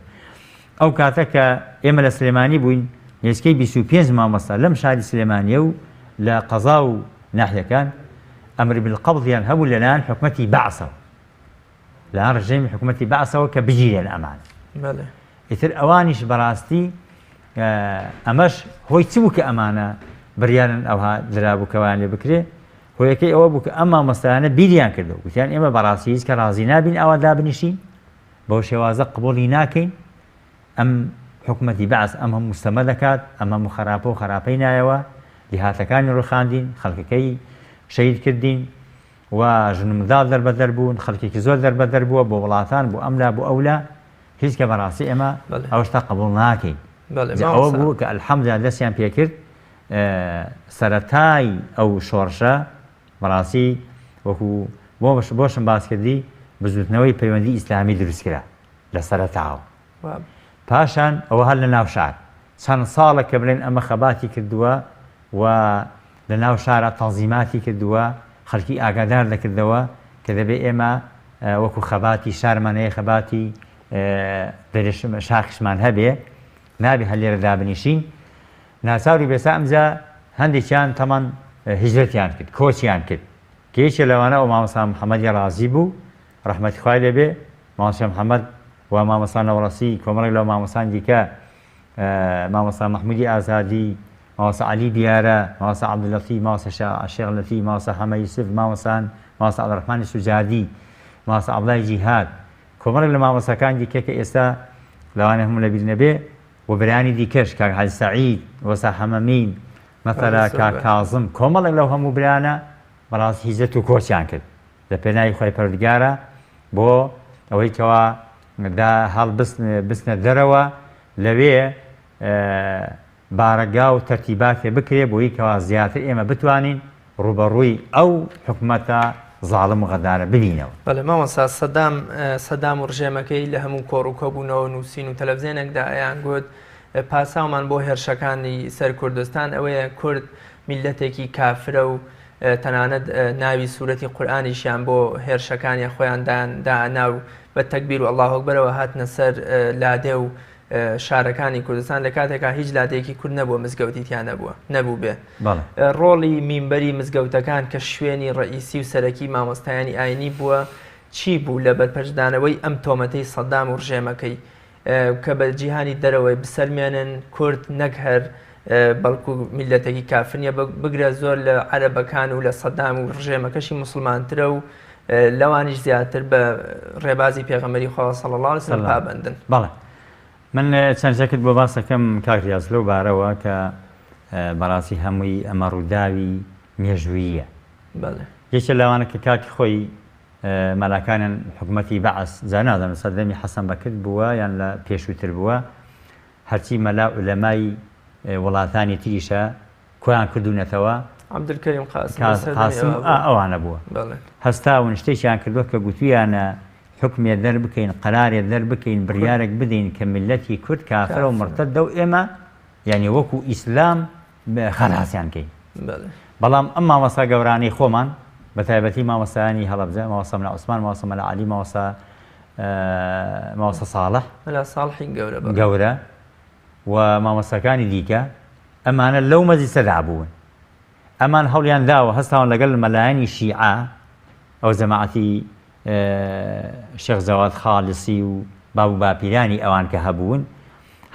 ئەو کاتە کە ئێمە لە سلێمانی بووین هێزکەی 25 مامۆستا لەم شاری سلێمانیە و لە قەزا و ناحیەکان ئەمر بالقەبضیان هەبوو لەلایەن حکومەتی بەعسەوە لەلایەن ڕژێمی حکومەتی بەعسەوە کە بگیرێن ئەمان ئیتر ئەوانیش بەڕاستی ئەمەش هۆی چ بوو کە ئەمانە بڕیارن ئەوها درابووکەوان لێ بکرێ هۆیەکەی ئەوە بوو کە ئەم مامۆستایانە بیریان کردەوە گوتیان ئێمە بەڕاستی هیچ کە ڕازی نابین ئەوە دابنیشین بەو شێوازە قبوڵی ناکەین ئەم حکومەتی بەعز ئەم هەموو مستەمە دەکات ئەم هەموو خراپە و خراپەی نایەوە دیهاتەکانی ڕووخاندین خەڵکەکەی شەید کردین و ژنمدار دەربەدەر بوون خەڵکێکی زۆر دەربەدەر بووە بۆ وڵاتان بۆ ئەملا بۆ ئەولا هیچ کە بەڕاستی ئێمە ئەو شتە قبوڵ ناکەین. ئەوە بوو کە ئەلحەمدولیلا دەستیان پێکرد سەرەتای ئەو شۆڕشە بەڕاستی وەکو بۆشم باس کردی بزوتنەوەی پەیوەندی ئیسلامی دروستکرا لە سەرەتاوە پاشان ئەوە هەر لە ناو شار چەند ساڵە کە بڵێن ئەمە خەباتی کردووە و لە ناو شارە تەنزیماتی کردووە خەڵکی ئاگادار دەکردەوە کە دەبێت ئێمە وەکو خەباتی شارمانەیە خەباتی شاخشمان هەبێ نابێ هەلێرە دابنیشین ناچاوری بێسا ئەمجا هەندێکیان تەمان هیجرەتیان کرد کۆچیان کرد کێچە لەوانە ئەو مامۆستا محەممەدی ڕازی بوو ڕەحمەتی خوای لێبێ مامۆستا محەممەد و مامۆستا نەوڕەسی کۆمەڵێک لەو مامۆستان دیکە مامۆستا مەحموودی ئازادی مامۆستا عەلی دیارە مامۆستا عەبدولەتیف مامۆستا شێخ لەتیف مامۆستا حەمە یوسف مامۆستا عەبدوڕەحمانی سوجادی مامۆستا عەبدوڵای جیهاد کۆمەڵێک لە مامۆستاکان دیکە کە ئێستا لەوانە هەموو لەبیر نەبێ و بەرانی دیکەش کاک حاجی سەعید وەستا حەمەمین مەثەلا کاک کاظم کۆمەڵێک لەو هەموو برانە بەڕاستی هیجرەت و کۆچیان کرد لە پێناوی خۆی پەروەردگارە بۆ ئەوەی کەوا دا هەڵ بستنە دەرەوە لەوێ بارەگا و تەرتیباتێ بکرێ بۆی کەوا زیاتر ئێمە بتوانین ڕوبەڕووی ئەو حکومەتە زاڵم و غەدارە ببینەوە. بەڵێ مامۆستا سەدام و ڕژێمەکەی لە هەموو کۆڕووکەبوونەوە نووسین و تەلەڤیزیۆنێکدا ئەیان گوت پاساومان بۆ هێرشەکانی سەر کوردستان ئەوەیە کورد میلەتێکی کافرە و تەنانەت ناوی سوورەتی قورئانیشیان بۆ هێرشەکانی خۆیان دانا و بە تەکبیر و ئەڵڵاهو ئەکبەر هاتنە سەر لادێ و شارەکانی کوردستان لە کاتێکا هیچ لادەیەکی کورد نەبووە مزگەوتیتیان نەبوو بێ. ڕۆڵی مینبەری مزگەوتەکان کە شوێنی ڕئیسی و سەرەکی مامۆستایانی ئاینی بووە چی بوو لە بەرپەرشدانەوەی ئەم تۆمەتەی سەدام و ڕژێمەکەی کە بە جیهانی دەرەوەی بسەلمێنن کورد نەک هەر بەڵکو میلەتێکی کافرنیە بگرە زۆر لە عەرەبەکان و لە سەدام و ڕژێمەکەشی مسلمانترە و لەوانیش زیاتر بە ڕێبازی پێغەمبەری خوا صلی الله علیه وسلم پابەندن. بەڵێ من چەند شەکت بۆ باسەکەم کاکریاز لەو بارەوە کە بەڕاستی هەمووی ئەمە ڕووداوی مێژووییە. یەکێ لەوانە کە کاکی خۆی مەلاکانیان حکومەتی بەعەس جا نازانم سەردەمی حەسەن بەکرد بووە یان لە پێشووتر بووە هەرچی مەلا عولەمای وڵاتانی تریشە کۆیان کردوونەتەوە عەبدولکەریم قاسم ئەوانە بووە هەستاون شتێکیان کردووە کە گوتویانە حکمێ دەربکەین قەرارێ دەربکەین بڕیارێک بدەین کە میلەتی کورد کافرە و مرتەدە و ئێمە یعنی وەکو ئیسلام خەلاسیان کەین. بەڵام ئەم مامۆستا گەورانەی خۆمان بە تایبەتی مامۆستایانی هەڵەبجە مامۆستا مەلا عوسمان مامۆستا مەلا عەلی مامۆستا ساڵح گەورە و مامۆستاکانی دیکە ئەمانە لەو مەجلیسەدا بوون. ئەمان هەوڵیان داوە هەستاون لەگەڵ مەلایانی شیعە ئەو جەماعەتی شێخ جەواد خاڵسی و بابوو باپیرانی ئەوان کە هەبوون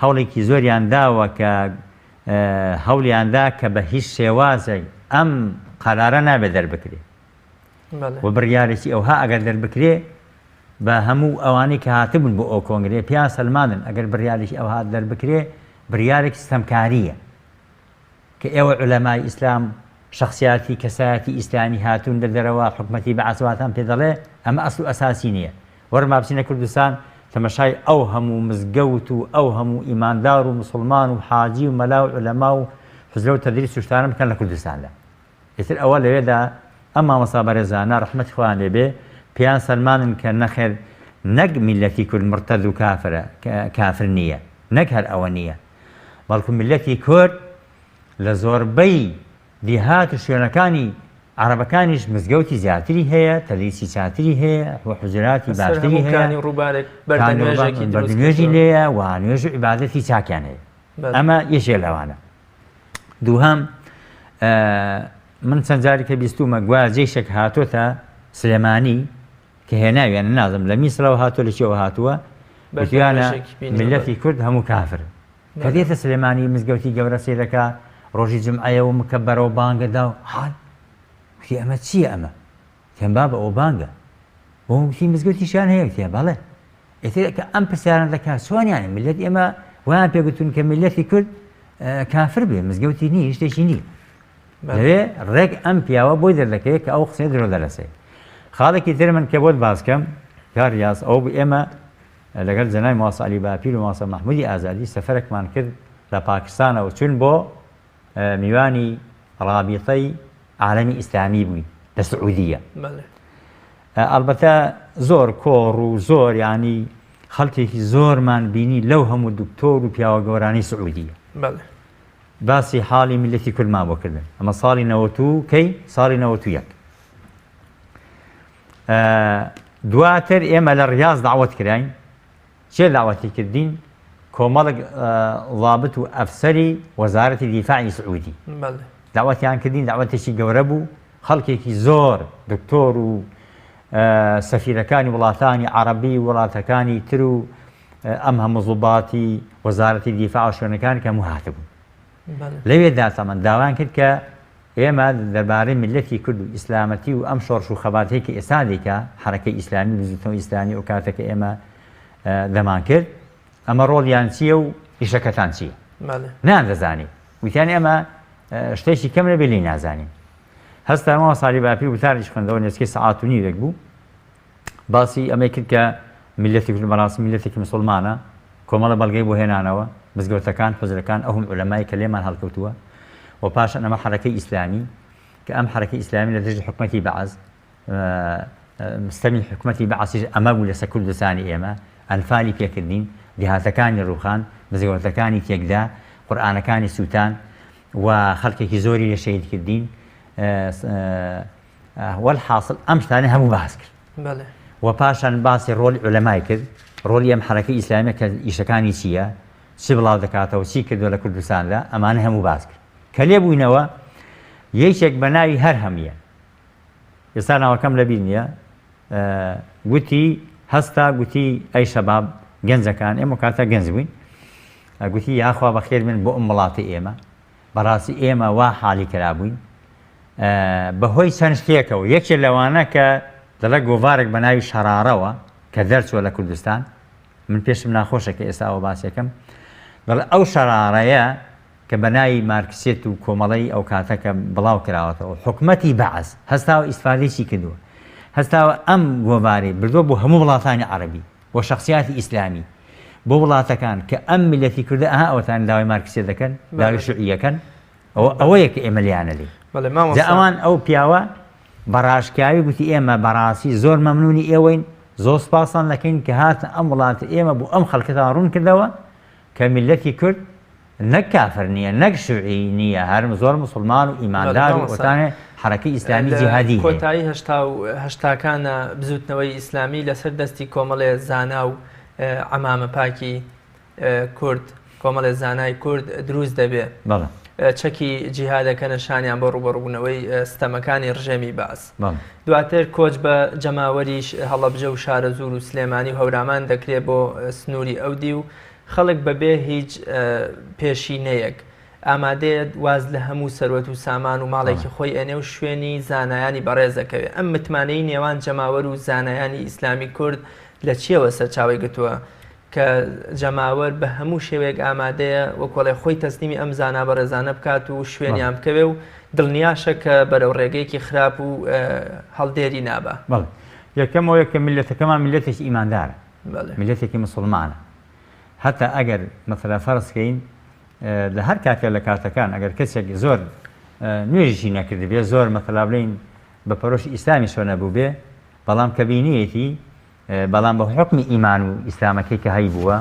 هەوڵێکی زۆریان داوە کە هەوڵیاندا کە بە هیچ شێوازێک ئەم قەرارە نابێ دەربکرێ و بڕیارێکی ئەوها ئەگەر دەربکرێ بە هەموو ئەوانەی کە هاتبوون بۆ ئەو کۆنگرێ پیان سەلمانن ئەگەر بڕیارێکی ئەوها دەربکرێ بڕیارێکی ستەمکاریە کە ئێوە عولەمای ئیسلام شخصیاتی کەسایەتی ئیسلامی هاتوون دەرەوە حکومەتی بەعەسواتان پێ دەڵێ ئەمە ئەسڵ و ئەساسی نییە. وەرما بچینە کوردستان تەمەشای ئەو هەموو مزگەوت و ئەو هەموو ئیماندار و مسلمان و حاجی و مەلا و عولەما و حوزرە و تەدریس و شتانە بکەن لە کوردستاندا. ئیتر ئەوە لەوێدا ئەم مامۆستا بەڕێزانە ڕەحمەتی خۆیان لێبێ پێیان سەلمانن کە نەخێر نەک میلەتی کورد مرتەد و کافر نییە نەک هەر ئەوە نییە بەڵکو میلەتی کورد لە زۆربەی دیهات و شوێنەکانی عەرەبەکانیش مزگەوتی زیاتری هەیە تەدریسی چاتری هەیە و حوجراتی باشتری هەیە بەردەنوێژی لێیە و نوێژ و عیبادەتی چاکیان هەیە. ئەمە یەکێ لەوانە. دووهەم من چەند جارێکە بیستومە گوایە جێشێک هاتۆتە سلێمانی کە هێناویانە نازم لە میسرەوە هاتۆ لە چێوە هاتووە گوتیانە میلەتی کورد هەموو کافر کە دێتە سلێمانی مزگەوتی گەورە سێرەکە ڕۆژی جمعەیەوە مکەبەرەوە بانگەدا و حال وتی ئەمە چییە ئەمە تێم با بە ئەو بانگە بۆ وتی مزگەوتیشیان هەیە تێ بەڵێ ئێتر کە ئەم پرسیاران دەکات چۆنیانە میلەت ئێمە وایان پێگوتون کە میلەتی کورد کافر بێ مزگەوتی نی شتێکی نی لەوێ ڕێک ئەم پیاوە بۆی دەردەکەوێت کە ئەو قسەی درۆ دەرەسێ. خاڵێکی تر من کە بۆت باسکەم کاریاز ئەو ئێمە لەگەڵ جەنای مامۆستا عەلی باپیر و مامۆستا مەحموودی ئازادی سەفەرێکمان کرد لە پاکستانەوە چوون بۆ میوانی ڕابیطەی عالەمی ئیسلامی بووین لە سعودیە. ئەلبەتە زۆر کۆڕ و زۆر ینی خەڵکێکی زۆرمان بینی لەو هەموو دکتۆر و پیاوە گەورانەی سعودیە باسی حاڵی میلەتی کوردمان بۆ کردن ئەمە ساڵی 92 کەی ساڵی 91. دواتر ئێمە لە ڕیاض داوەت کراین چێ داوەتی کردین کۆمەڵک ضابط و ئەفسەری وەزارەتی دیفاعی سعودی داوەتیان کردین داوەتێکی گەورە بوو خەڵکێکی زۆر دکتۆر و سەفیرەکانی وڵاتانی عەرەبی وڵاتەکانی تر و ئەم هەموو زوباتی وەزارەتی دیفاع و شوێنەکانی کە هەموو هاتبوون لەوێدا تەمەن داوان کرد کە ئێمە دەربارەی میلەتی کورد و ئیسلامەتی و ئەم شۆڕش و خەباتەیە کە ئێستا دێکا حەرەکەی ئیسلامی بزوتنەوەی ئیسلامی ئەو کاتێکە ئێمە دەمان کرد ئەمە ڕۆڵیان چییە و ئیشەکەتان چییە ناندەزانی وتیانی ئەمە شتێکی کەم لەبێ لێی نازانین. هەستا مامۆستا عەلی باپیر وتاریش خوێندەوە نزیکەی سەعات و نیوێک بوو باسی ئەمەی کرد کە میلەتی کورد بەڕاستی میلەتێکی مسڵمانە کۆمەڵە بەڵگەی بۆ هێنانەوە مزگەوتەکان حوزرەکان ئەو هم عولەمای کە لێمان هەڵکەوتووە و پاش ئەمە حرەکەی ئیسلامی کە ئەم حرەکەی ئیسلامی لە دژی حکومەتی بەعەز مستەمی حکومەتی بەعەسیش ئەمە بوو لەسەر کوردستانی ئێمە ئەنفالی پێکردین دێهاتەکانی ڕووخان مزگەوتەکانی تێکدا قورئانەکانی سووتان و خەڵکێکی زۆری لە شەهید کردین والحاصل ئەم شتانە هەموو باس کرد و پاشان باسی ڕۆڵی عولەمای کرد ڕۆڵی ئەم حرەکەی ئیسلامیە کە ئیشەکانی چییە چی بڵاو دەکاتەوە چی کردووە لە کوردستاندا ئەمانە هەموو باس کرد کە لێ بووینەوە یەکێک بە ناوی هەر هەمیە ئێستا ناوەکەم لەبیر نییە گوتی هەستا گوتی ئەی شەباب گەنجەکان ئێمە کاتە گەنج بووین گوتی یاخوا بەخێر من بۆ ئەم وڵاتی ئێمە بەڕاستی ئێمە وا حالی کرابووین بەهۆی چەند شتێکەوە یەکێک لەوانە کە دەڵێ گۆڤارێک بە ناوی شەرارەوە کە دەرچووە لە کوردستان من پێشم ناخۆشە کە ئێستا ئەوە باسیەکەم دەڵێ ئەو شەرارەیە کە بە ناوی مارکسیت و کۆمەڵی ئەو کاتەکە بڵاو کراوەتەوە حکومەتی بەعەز هەستاوە ئیسفادەیەکی کردووە هەستاوە ئەم گۆڤارەی بردووە بۆ هەموو وڵاتانی عەرەبی بۆ شەخسیاتی ئیسلامی بۆ وڵاتەکان کە ئەم میلەتی کوردە ئەوەتان داوای مارکسیت دەکەن داوای شوعیەکەن ئەوەیە کە ئێمە لیانە لێ ئەوان ئەو پیاوە بەڕاشکاوی گوتی ئێمە بەڕاستی زۆر مەمنونی ئێوەین زۆر سپاسان دەکەین کە هاتە ئەم وڵاتە ئێمە بۆ ئەم خەڵکەتان ڕوون کردەوە کە میلەتی کورد نەک کافر نییە نەک شوعی نییە هەرم زۆر مسلمان و ئیماندار و ئۆتانێ حرەکەی ئیسلامی جیهادی کۆتایی هەشتاکانە بزوتنەوەی ئیسلامی لەسەر دەستی کۆمەڵێ زانا و عەمامە پاکی کورد کۆمەڵێ زانای کورد دروست دەبێت چەکی جیهادەکە شانیان بۆ ڕوبەڕووبوونەوەی ستەمەکانی ڕژێمی باس دواتر کۆچ بە جەماوەریش هەڵەبجە و شارەزور و سلێمانی و هەورامان دەکرێت بۆ سنووری ئەودی و خەڵک بەبێ هیچ پێشینەیەک ئامادەیە واز لە هەموو سەروەت و سامان و ماڵێکی خۆی ئەنێ و شوێنی زانایانی بەڕێزەکەوێت ئەم متمانەی نێوان جەماوەر و زانایانی ئیسلامی کورد لە چیەوە سەرچاوی گرتووە کە جەماوەر بە هەموو شێوەیەک ئامادەیە وەکۆڵێ خۆی تەسلیمی ئەم زانا بەڕێزانە بکات و شوێنیان بکەوێ و دڵنیاشە کە بەرەو ڕێگەیەکی خراپ و هەڵدێری نابە یەکەمەوە کە میلەتەکەمان میلەتێکی ئیماندارە میلەتێکی مسلمانە هەتا ئەگەر مەسەلا فەرزکەین لە هەر کاتێک لە کاتەکان ئەگەر کەسێک زۆر نوێژی نەکرد بێ زۆر مەسەلا بڵین بە پەرۆشی ئیسلامی شۆ نەبوو بێ بەڵام کە بینیەتی بەڵام بە حکمی ئیمان و ئیسلامەکەی کە هەی بووە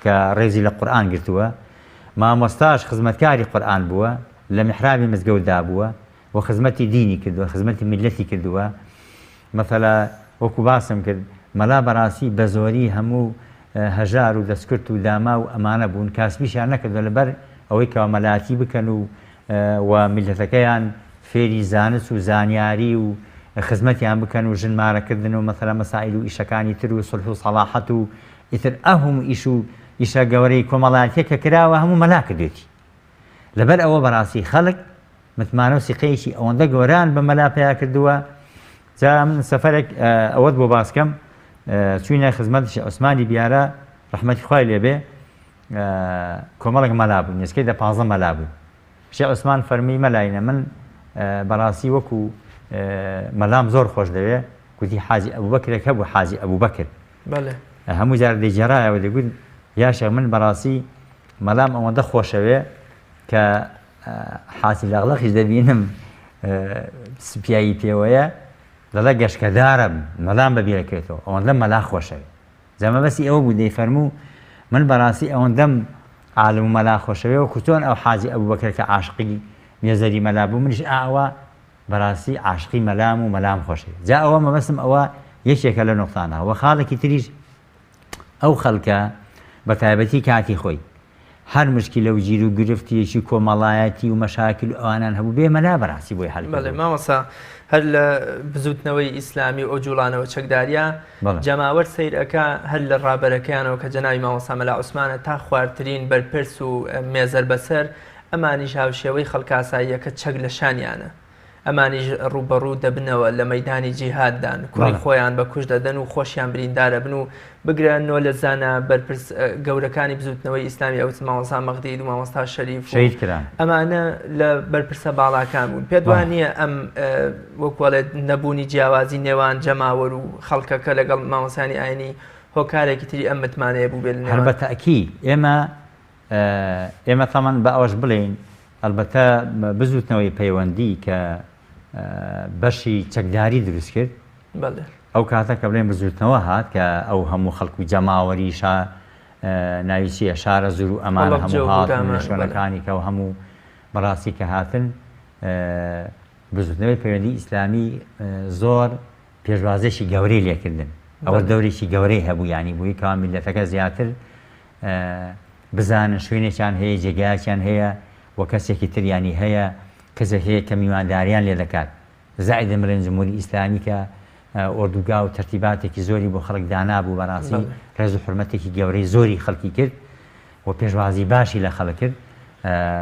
کە ڕێزی لە قورئان گرتووە مامۆستاش خزمەتکاری قورئان بووە لە میحرابی مزگەوتدا بووە و خزمەتی دینی کردووە خزمەتی میلەتی کردووە مەسەلا وەکو باسم کرد مەلا بەڕاستی بە زۆری هەموو هەژار و دەستکرد و داما و ئەمانە بوون کاسبیشیان نەکردو لەبەر ئەوەی کە مەلاتی بکەن و میلەتەکەیان فێری زانست و زانیاری و خزمەتیان بکەن و ژنمارەکردن و مەسەلا مەسائل و ئیشەکانی تر و سڵح و سەڵاحەت و ئیتر ئەهم ئیش و ئیشە گەورەی کۆمەڵایەتیە کە کراوە هەموو مەلا کردوێتی لەبەر ئەوە بەڕاستی خەڵک متمانە و سیقەیەکی ئەوەندە گۆران بە مەلا پیا کردووە جا من سەفەرێک ئەوەت بۆ باسکەم چوینە خزمەت شێخ عوسمانی بیارە ڕەحمەتی خوای لێبێ کۆمەڵێک مەلا بوو نێسکەی 15 مەلا بوو شێخ عوسمان فەرمی مەلاینە من بەڕاستی وەکو مەلام زۆر خۆش دەوێ گوتی حاجی ئەبوبەکرێک هەبوو حاجی ئەبوبەکر هەموو جار دەیجێڕایەوە دەگوت یا شێخ من بەڕاستی مەلام ئەوەندە خۆشەوێ کە حاسی لەغڵەقیش دەبینم سپیایی پێوەیە دەڵێ گەشتکەدارە مەلام بەبیرەکرێتەوە ئەوەندە مەلا خۆشەوێ جەمە بەسی ئەوە بوو دەیفەرموو من بەڕاستی ئەوەندەم عالم و مەلا خۆشەوێ و کوتۆن ئەو حاجی ئەبوبەکر کە عاشقی مێزەری مەلا بوو منیش ئاوە بەڕاستی عاشقی مەلام و مەلام خۆشەوێ جا ئەوە مەبەستم ئەوە یەکێکە لە نقطانەوە و خاڵێکی تریش ئەو خەڵکە بە تایبەتی کاتی خۆی هەر مشکلە و گیر و گرفتیەکی کۆمەڵایەتی و مەشاکل و ئەوانان هەبوو بێ مەلا بەڕاستی بۆی هەڵ مامەسا هەر لە بزوتنەوەی ئیسلامی و ئەو جوڵانەوە چەکداریە جەماوەر سەیرەکە هەر لە ڕابەرەکەیانەوە کە جەناوی مامۆستا مەلا عوسمانە تا خواردترین بەرپرس و مێزەر بەسەر ئەمانیش هاوشێوەی خەڵکاساییەکە چەک لە شانیانە ئەمانیش ڕوبەڕوو دەبنەوە لە مەیدانی جیهاددان کوڕی خۆیان بە کوش دەدەن و خۆشیان بریندارە بن و بگرانەوە لە زانە بەرپرس گەورەکانی بزوتنەوەی ئیسلامی ئەوت مامۆستا مەغدید و مامۆستا شەریف ئەمانە لە بەرپرسە باڵاکان بوون پێت وانە ئەم وەکوڵێت نەبوونی جیاوازی نێوان جەماوەر و خەڵکەکە لەگەڵ مامۆستانی ئاینی هۆکارێکی تری ئەم متمانەیە بوو بێت هەر بە تەئکید ئێمە تەمان بە ئەوەش بڵێن ئەلبەتە بزوتنەوەی پەیوەندی کە بەشی چەکداری دروست کرد ئەو کاتە کە بڵێن بزوتنەوە هات کە ئەو هەموو خەڵکو جەماوەری ناوی چیە شارە زور و ئەمانە هەموو هاتن شوێنەکانی کە و هەموو بەڕاستی کە هاتن بزوتنەوەی پەیوەندی ئیسلامی زۆر پێشوازێکی گەورەی لێکردن ئەوە دەورێکی گەورەی هەبوو ینی بووی کەوا میلەتەکە زیاتر بزانن شوێنێکیان هەیە جێگایەکیان هەیە وە کەسێکی تریانی هەیە کەسێک هەیە کە میوانداریان لێ دەکات زائدە مرن جمهوری ئیسلامی کە ئۆردوگا و تەرتیباتێکی زۆری بۆ خەڵک دانابوو بەڕاستی ڕێز و حورمەتێکی گەورەی زۆری خەڵکی کرد و پێشوازی باشی لە خەڵک کرد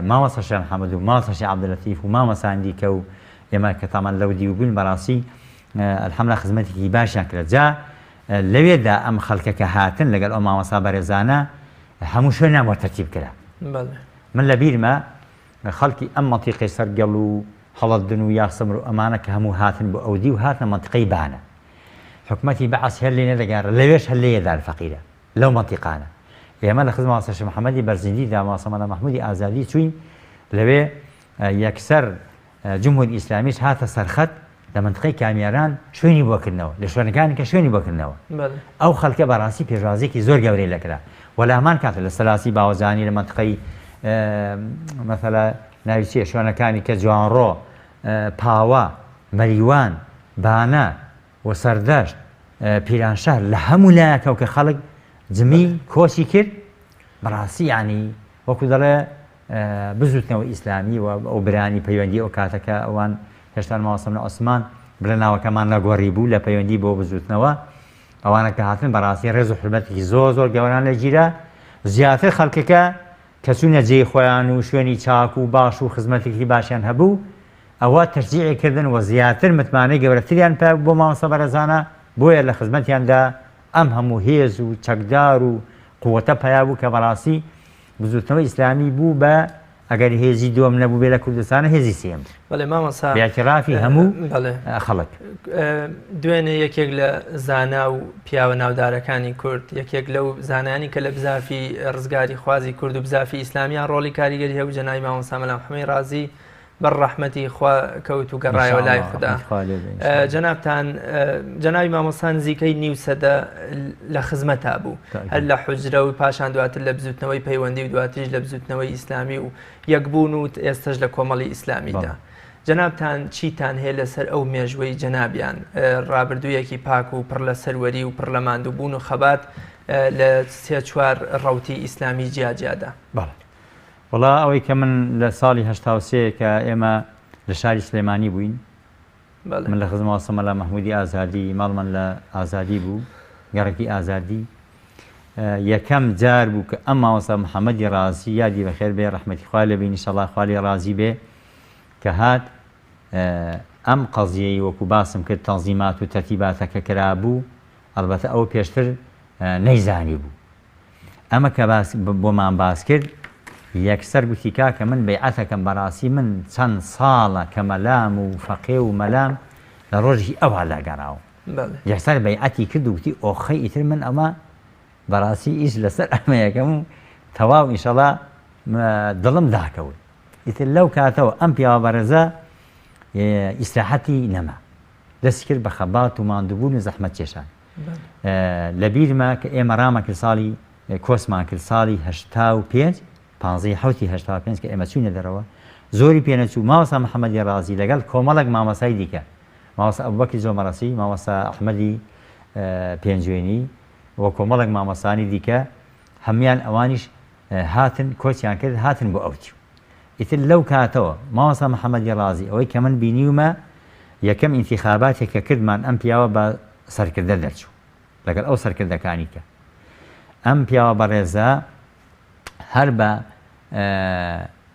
مامۆستا شێخ محەممەد و مامۆستا شێخ عەبدولەتیف و مامۆستایان دیکە و ئێمە کە تامان لەو دی و بووین بەڕاستی الحەمدوللا خزمەتێکی باشیان کرد جا لەوێدا ئەم خەڵکەکە هاتن لەگەڵ ئەو مامۆستا بەڕێزانە هەموو شوێنیان بۆ تەرتیب کرا من لە بیرمە خەڵکی ئەم مەنتیقەی سەرگەڵ و هەڵەدن و یاسەمر و ئەمانە کە هەموو هاتن بۆ ئەودی و هاتنە مەنتیقەی بانە حکومەتی بەعەس هەر لێ نەدەگارە لەوێش هەر لێیەدا فەقیرە لەو مەنتیقانە ئێمە لە خزمەت مامۆستا شێخ محەممەدی بەرزیندیدا مامۆستا مەلا مەحموودی ئازادی چوین لەوێ یەکسەر جمهوری ئیسلامیش هاتە سەرخەت لە منتیقەی کامیاران شوێنی بۆکردنەوە لە شوێنەکانی کە شوێنی بۆکردنەوە ئەو خەڵکە بەڕاستی پێشوازێکی زۆر گەورەی لەکرا وەلامان کاتە لە سەلاسی باوەزانی لە منتیقەی مەثەلا ناوی چیە شوێنەکانی کە جوانڕۆ پاوە مەریوان بانە و سەردەشت پیرانشار لە هەموو لایەکەوە کە خەڵک جمی کۆچی کرد بەڕاستی ینی وەکو دەڵێ بزوتنەوە ئیسلامی و ئەو برانی پەیوەندی ئەو کاتەکە ئەوان هێشتا مامۆستا عوسمان برەناوەکەمان نەگۆڕی بوو لە پەیوەندی بۆ بزوتنەوە ئەوانە کە هاتن بەڕاستی ڕێز و حورمەتێکی زۆر گەوران لە گیرە زیاتر خەڵکەکە کە چوونە جێی خۆیان و شوێنی چاک و باش و خزمەتێکی باشیان هەبوو ئەوە تەشجیعی کردن و زیاتر متمانەی گەورەتریان پێ بۆ مامۆستا بەڕێزانە بۆیە لە خزمەتیاندا ئەم هەموو هێز و چەکدار و قووەتە پیا بوو کە بەڕاستی بزوتنەوەی ئیسلامی بوو بە ئەگەر هێزی دووەم نەبوو بێ لە کوردستانە هێزی سێم بیاعترافی هەموو خەڵک دوێنێ یەکێک لە زانا و پیاوە ناودارەکانی کورد یەکێک لەو زانانی کە لە بزافی ڕزگاری خوازی کورد و بزافی ئیسلامیان ڕۆڵی کاریگەری هەبوو جەنابی مامۆستا مەلا محەممەدی ڕازی بەر ڕەحمەتی خوا کەوت و گەڕایەوە لای خوددا جەنابتان جەنابی مامۆستا نزیکەی نیو سەدە لە خزمەتا بوو هەر لە حوجرە و پاشان دواتر لە بزوتنەوەی پەیوەندی و دواتریش لە بزوتنەوەی ئیسلامی و یەکبوون و ئێستش لە کۆمەڵی ئیسلامیدا جەنابتان چیتان هەیە لەسەر ئەو مێژوەی جەنابیان ڕابردوویەکی پاک و پڕ لە سەروەری و پڕ لە ماندووبوون و خەبات لە سێ چوار ڕەوتی ئیسلامی جیاجیادا وڵا ئەوەی کە من لە ساڵی هەشتا کە ئێمە لە شاری سلێمانی بووین من لە خزمەت مامۆستا مەلا مەحموودی ئازادی ماڵمان لە ئازادی بوو گەڕێکی ئازادی یەکەم جار بوو کە ئەم مامۆستا محەممەدی ڕازی یادی بەخێر بێ ڕەحمەتی خوا لێ بێ ئینشەڵڵا خوا لێ ڕازی بێ کە هات ئەم قەزیەی وەکو باسم کرد تەنزیمات و تەرتیباتەکە کرابوو ئەلبەتە ئەو پێشتر نەیزانی بوو ئەمە کە بۆمان باس کرد یەکسەر گوتی کاکە من بەیعەتەکەم بەڕاستی من چەند ساڵە کە مەلام و فەقێ و مەلام لە ڕۆژی ئەوە لاگەڕاوە یەکسەر بەیعەتی کرد و گوتی ئۆخەی ئیتر من ئەمە بەڕاستی ئیش لەسەر ئەمە یەکەم و تەواو ئینشەڵڵا دڵم داکەوت ئیتر لەو کاتەوە ئەم پیاوە بەڕێزە ئیسراحەتی نەما دەست کرد بە خەبات و ماندووبوون و زەحمەت کێشان لە بیرمە کە ئێمە ڕامەکرد ساڵی کۆسمان کرد ساڵی 85 15 کە ئێمە چوینە دەرەوە زۆری پێنەچوو مامۆستا محەممەدی ڕازی لەگەڵ کۆمەڵک مامۆستای دیکە مامۆستا ئەبوبەکری زۆمەڕەسی مامۆستا ئەحمەدی پێنجوێنی وە کۆمەڵک مامۆستانی دیکە هەمویان ئەوانیش هاتن کۆچیان کرد هاتن بۆ ئەوتیو ئیتر لەو کاتەوە مامۆستا محەممەدی ڕازی ئەوەی کە من بینیومە یەکەم ئینتیخاباتێک کە کردمان ئەم پیاوە بە سەرکردە دەرچوو لەگەڵ ئەو سەرکردەکانی کە ئەم پیاوە بەڕێزە هەر بە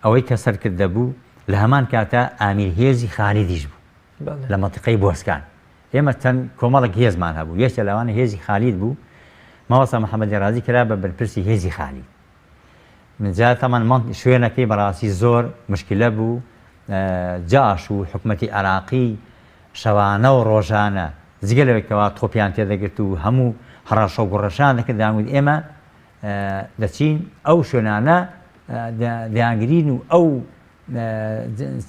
ئەوەی کە سەرکردە بوو لە هەمان کاتە ئامیر هێزی خالیدیش بوو لە مەنتیقەی بۆسکان ئێمە چەند کۆمەڵێک هێزمان هەبوو یەکێک لەوانە هێزی خالید بوو مامۆستا محەممەدی ڕازی کرا بە بەرپرسی هێزی خالید منجا تەمان شوێنەکەی بەڕاستی زۆر مشکلە بوو جاش و حکومەتی عێراقی شەوانە و ڕۆژانە جگە لەوەیەکەوە تۆپیان تێدەگرت و هەموو هەڕەشە و گوڕەشان دەکرد دامود ئێمە دەچین ئەو شوێنانە دەیانگرین و ئەو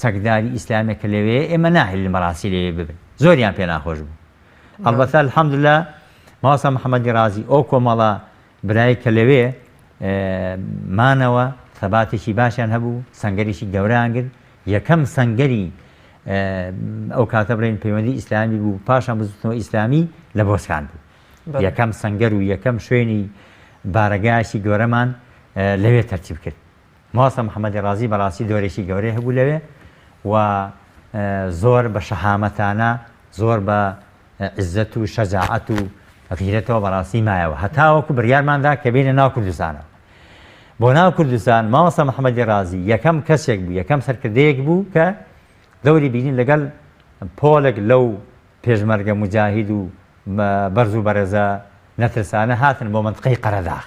چەکداری ئیسلامیە کە لەوەیە ئێمە ناهێل لە مەراسی لێ ببن زۆریان پێ ناخۆش بوو ئەلبەتە الحەمدوللا ماوەسا محەممەدی رازی ئەو کۆمەڵە برای کە لەوێ مانەوە ثەباتێکی باشیان هەبوو سەنگەریشی گەورەیان کرد یەکەم سەنگەری ئەو کاتە بڵێن پەیوەندی ئیسلامی بوو پاشان بزوتنەوە ئیسلامی لە بۆسکان بوو یەکەم سەنگەر و یەکەم شوێنی بارەگایشی گەورەمان لەوێ تەرتیب کرد ماوەسا محەممەدی رازی بەڕاستی دۆرێکی گەورەی هەبوو لەوێ و زۆر بە شەهامەتانە زۆر بە عزت و شەجاعەت و غیرەتەوە بەڕاستی مایەوە هەتاوەکو بڕیارماندا کە بینە ناو کوردستانە بۆ ناو کوردستان ماوەسا محەممەدی رازی یەکەم کەسێک بوو یەکەم سەرکردەیەک بوو کە دەوری بینین لەگەڵ پۆلێک لەو پێشمەرگە مجاهید و بەرز و بەرەزە نەترسانە هاتن بۆ منتقەی قەرەداغ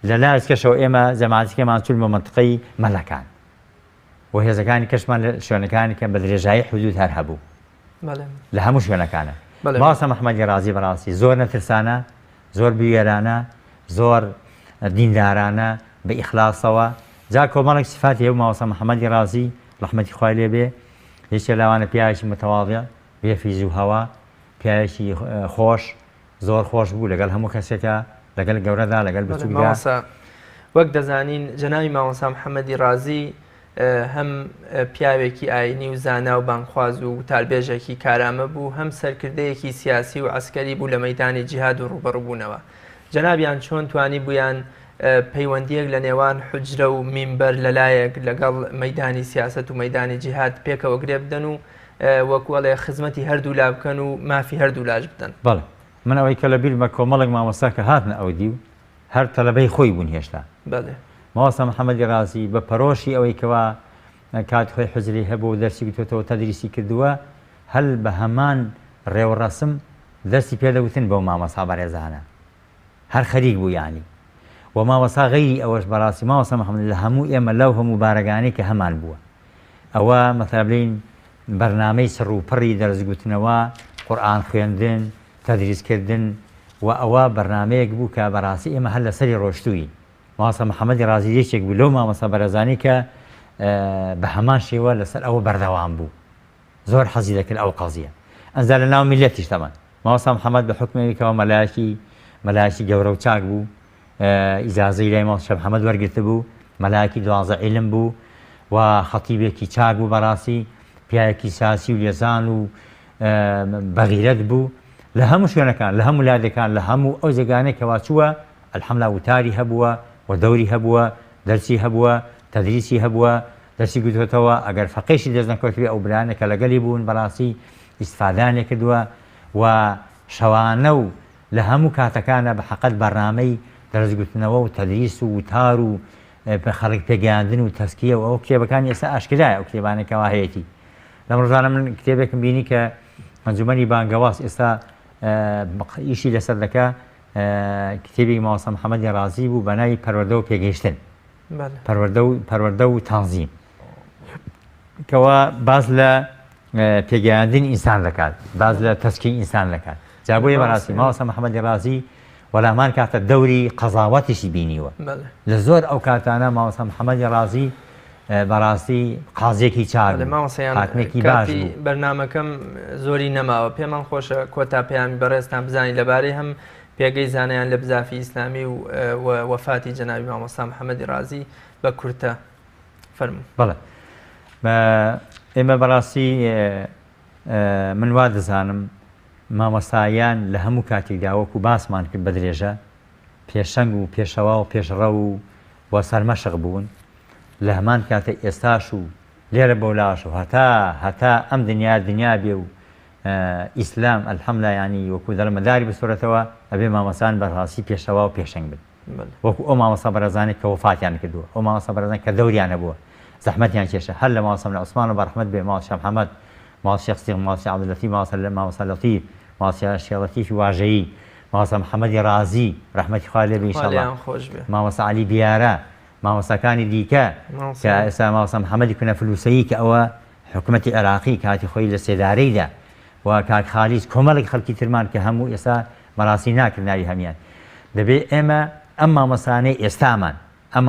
لە لایسکەشەوە ئێمە جەماعەتەکەمان چون بۆ منتقەی مەلەکان و هێزەکانی کەشمان لە شوێنەکانی کە بە درێژایی حدود هەر هەبوو لە هەموو شوێنەکانە ماوەسا محەممەدی رازی بەڕاستی زۆر نەترسانە زۆر بوێرانە زۆر دیندارانە بە ئیخلاسەوە جا کۆمەڵێک سفاتی هەیە ماوەسا محەممەدی رازی ڕەحمەتی خوای لێ بێ هیچ لەوانە پیاوێکی متەواضع بێفیز و هەوا پیاوێکی خۆش زۆر خۆش بوو لەگەڵ هەموو کەسێکە لەگەڵ گەورەدا لەگەڵ بچووکدا وەک دەزانین جەنابی ماوەسا محەممەدی رازی هەم پیاوێکی ئاینی و زانا و بانخواز و تالبێژێکی کارامە بوو هەم سەرکردەیەکی سیاسی و عسکەری بوو لە مەیدانی جیهاد و ڕوبەڕووبوونەوە جەنابیان چۆن توانی بوویان پەیوەندیەک لە نێوان حوجرە و میمبەر لەلایەک لەگەڵ مەیدانی سیاست و مەیدانی جیهاد پێکەوە گرێ بدەن و وەکوڵێ خزمەتی هەردوو لا بکەن و مافی هەردوو لاش بدەن بەڵێ من ئەوەی کە لە بیرمە کۆمەڵێک مامۆستا کە هاتنە ئەودی و هەر تەلەبەی خۆی بوون هێشتا ماوەسا محەممەدی رازی بە پەرۆشی ئەوەی کەوا کات خۆی حوجری هەبوو و دەرسی گرتووەوە تەدریسی کردووە هەل بە هەمان ڕێوەڕەسم دەرسی پێدەوتن بەو مامۆستا بەڕێزانە هەر خەریک بوو یانی و مامۆستا غەیری ئەوەش بەڕاستی ماوەسا محەممەد لە هەموو ئێمە لەو هەموو بارەگانەی کە هەمان بووە ئەوە مەتەلا بڵین بەرنامەی سڕ و پڕی دەرزگوتنەوە قورئان خوێندن تەدریسکردن و ئەوە بەرنمەیەک بوو کە بەڕاستی ئێمە هەر لەسەری ڕۆشتووی ماوەسا محەممەدی رازی یەکێک بوو لەو مامۆستا بەرەزانی کە بە هەمان شێوە لەسەر ئەوە بەردەوام بوو زۆر حەزی دەکرد ئەو قەزیە ئەنجا لە ناو میلەتیش تەمان ماوەسا محەممەد بە حکمێکەوە مەلایەکی گەورە و چاک بوو ئیجازەی لای ماوەسا محەممەد وەرگرتە بوو مەلایەکی دوازە عیلم بوو و خەتیبێکی چاک بوو بەڕاستی پیاوێکی سیاسی و لێزان و بەغیرەت بوو لە هەموو شوێنەکان لە هەموو لادەکان لە هەموو ئەو جێگانەی کەوا چووە الحەمدولیلا وتاری هەبووە و دەوری هەبووە دەرسی هەبووە تەدریسی هەبووە دەرسی گوتوێتەوە ئەگەر فەقێشی دەست نەکەوتوێ ئەو برانە کە لەگەلی بوون بەڕاستی ئیسفادانێ کردووە و شەوانە و لە هەموو کاتەکانە بە حەقەت بەرنامەی دەرزگوتنەوە و تەدریس و وتار و خەڵک پێگەیاندن و تەسکیە و ئەو کتێبەکانی ئێستا ئاشکرایە ئەو کتێبانێکەوە هەیەی لەم ڕۆژانە من کتێبێکم بینی کە ئەنجومەنی بانگەواز ئێستا ئیشی لەسەر دەکا کتێبی ماوەسا محەممەدی رازی بوو بە ناوی پەروەردە و پێگەیشتن پەروەردە و تەنزیم کەوا باز لە پێگەیاندنی ئینسان دەکات باز لە تەسکی ئینسان دەکات جا بۆیە بەڕاستی ماوەسا محەممەدی رازی وەلامان کاتە دەوری قەزاوەتیشی بینیوە لە زۆر ئەو کاتانە ماوەسا محەممەدی رازی بەڕاستی قازێکی چاک هاتنێکی باش بەرنامەکەم زۆری نەماوە پێمان خۆشە کۆتا پەیامی بەڕێزتان بزانین لەبارەی هەم پێگەی زانیان لە بزافی ئیسلامی و وەفاتی جەنابی مامۆستا محەممەدی رازی بە کورتە فەرموو بەڵێ ئێمە بەڕاستی من وا دەزانم مامۆستایان لە هەموو کاتێکدا وەکو باسمان کرد بە درێژە پێشەنگ و پێشەوا و پێشڕە و سەرمەشق بوون لە هەمان کاتە ئێستاش و لێرە بەولاش و هەتا ئەم دنیا بێ و ئیسلام الحەمدولیلا ینی وەکو دەرمەداری بسوورەتەوە ئەبێ مامۆستایان بەڕاستی پێشەوا و پێشەنگ بن وەکو ئەو مامۆستا بەرەزانێک کە وەفاتیان کردووە ئەو مامۆستا بەرەزان کە دەوریان هەبووە زەحمەتیان کێشە هەر لە ماوەسا عوسمان و بەڕەحمەت بێ ماوەسا محەممەد ماوەسا شێخ سیغ ماوەسا عەبدولەتیف ماوەسا لەتیف ماوەسا شێخ لەتیفی واژەیی ماوەسا محەممەدی رازی ڕەحمەتی خوای لێ بێ ئینشاءڵڵا ماوەسا عەلی بیارە مامۆستاکانی دیکە کە ئێستا ماوەسا محەممەدی کونەفلووسەیی کە ئەوە حکوومەتی عێراقی کاتی خۆی لە سێدارەیدا و کاک خالیس کۆمەڵێک خەڵکی ترمان کە هەموو ئێستا بەڕاستی ناکردناوی هەمیان دەبێت ئێمە ئەم مامەسانەی ئێستامان ئەم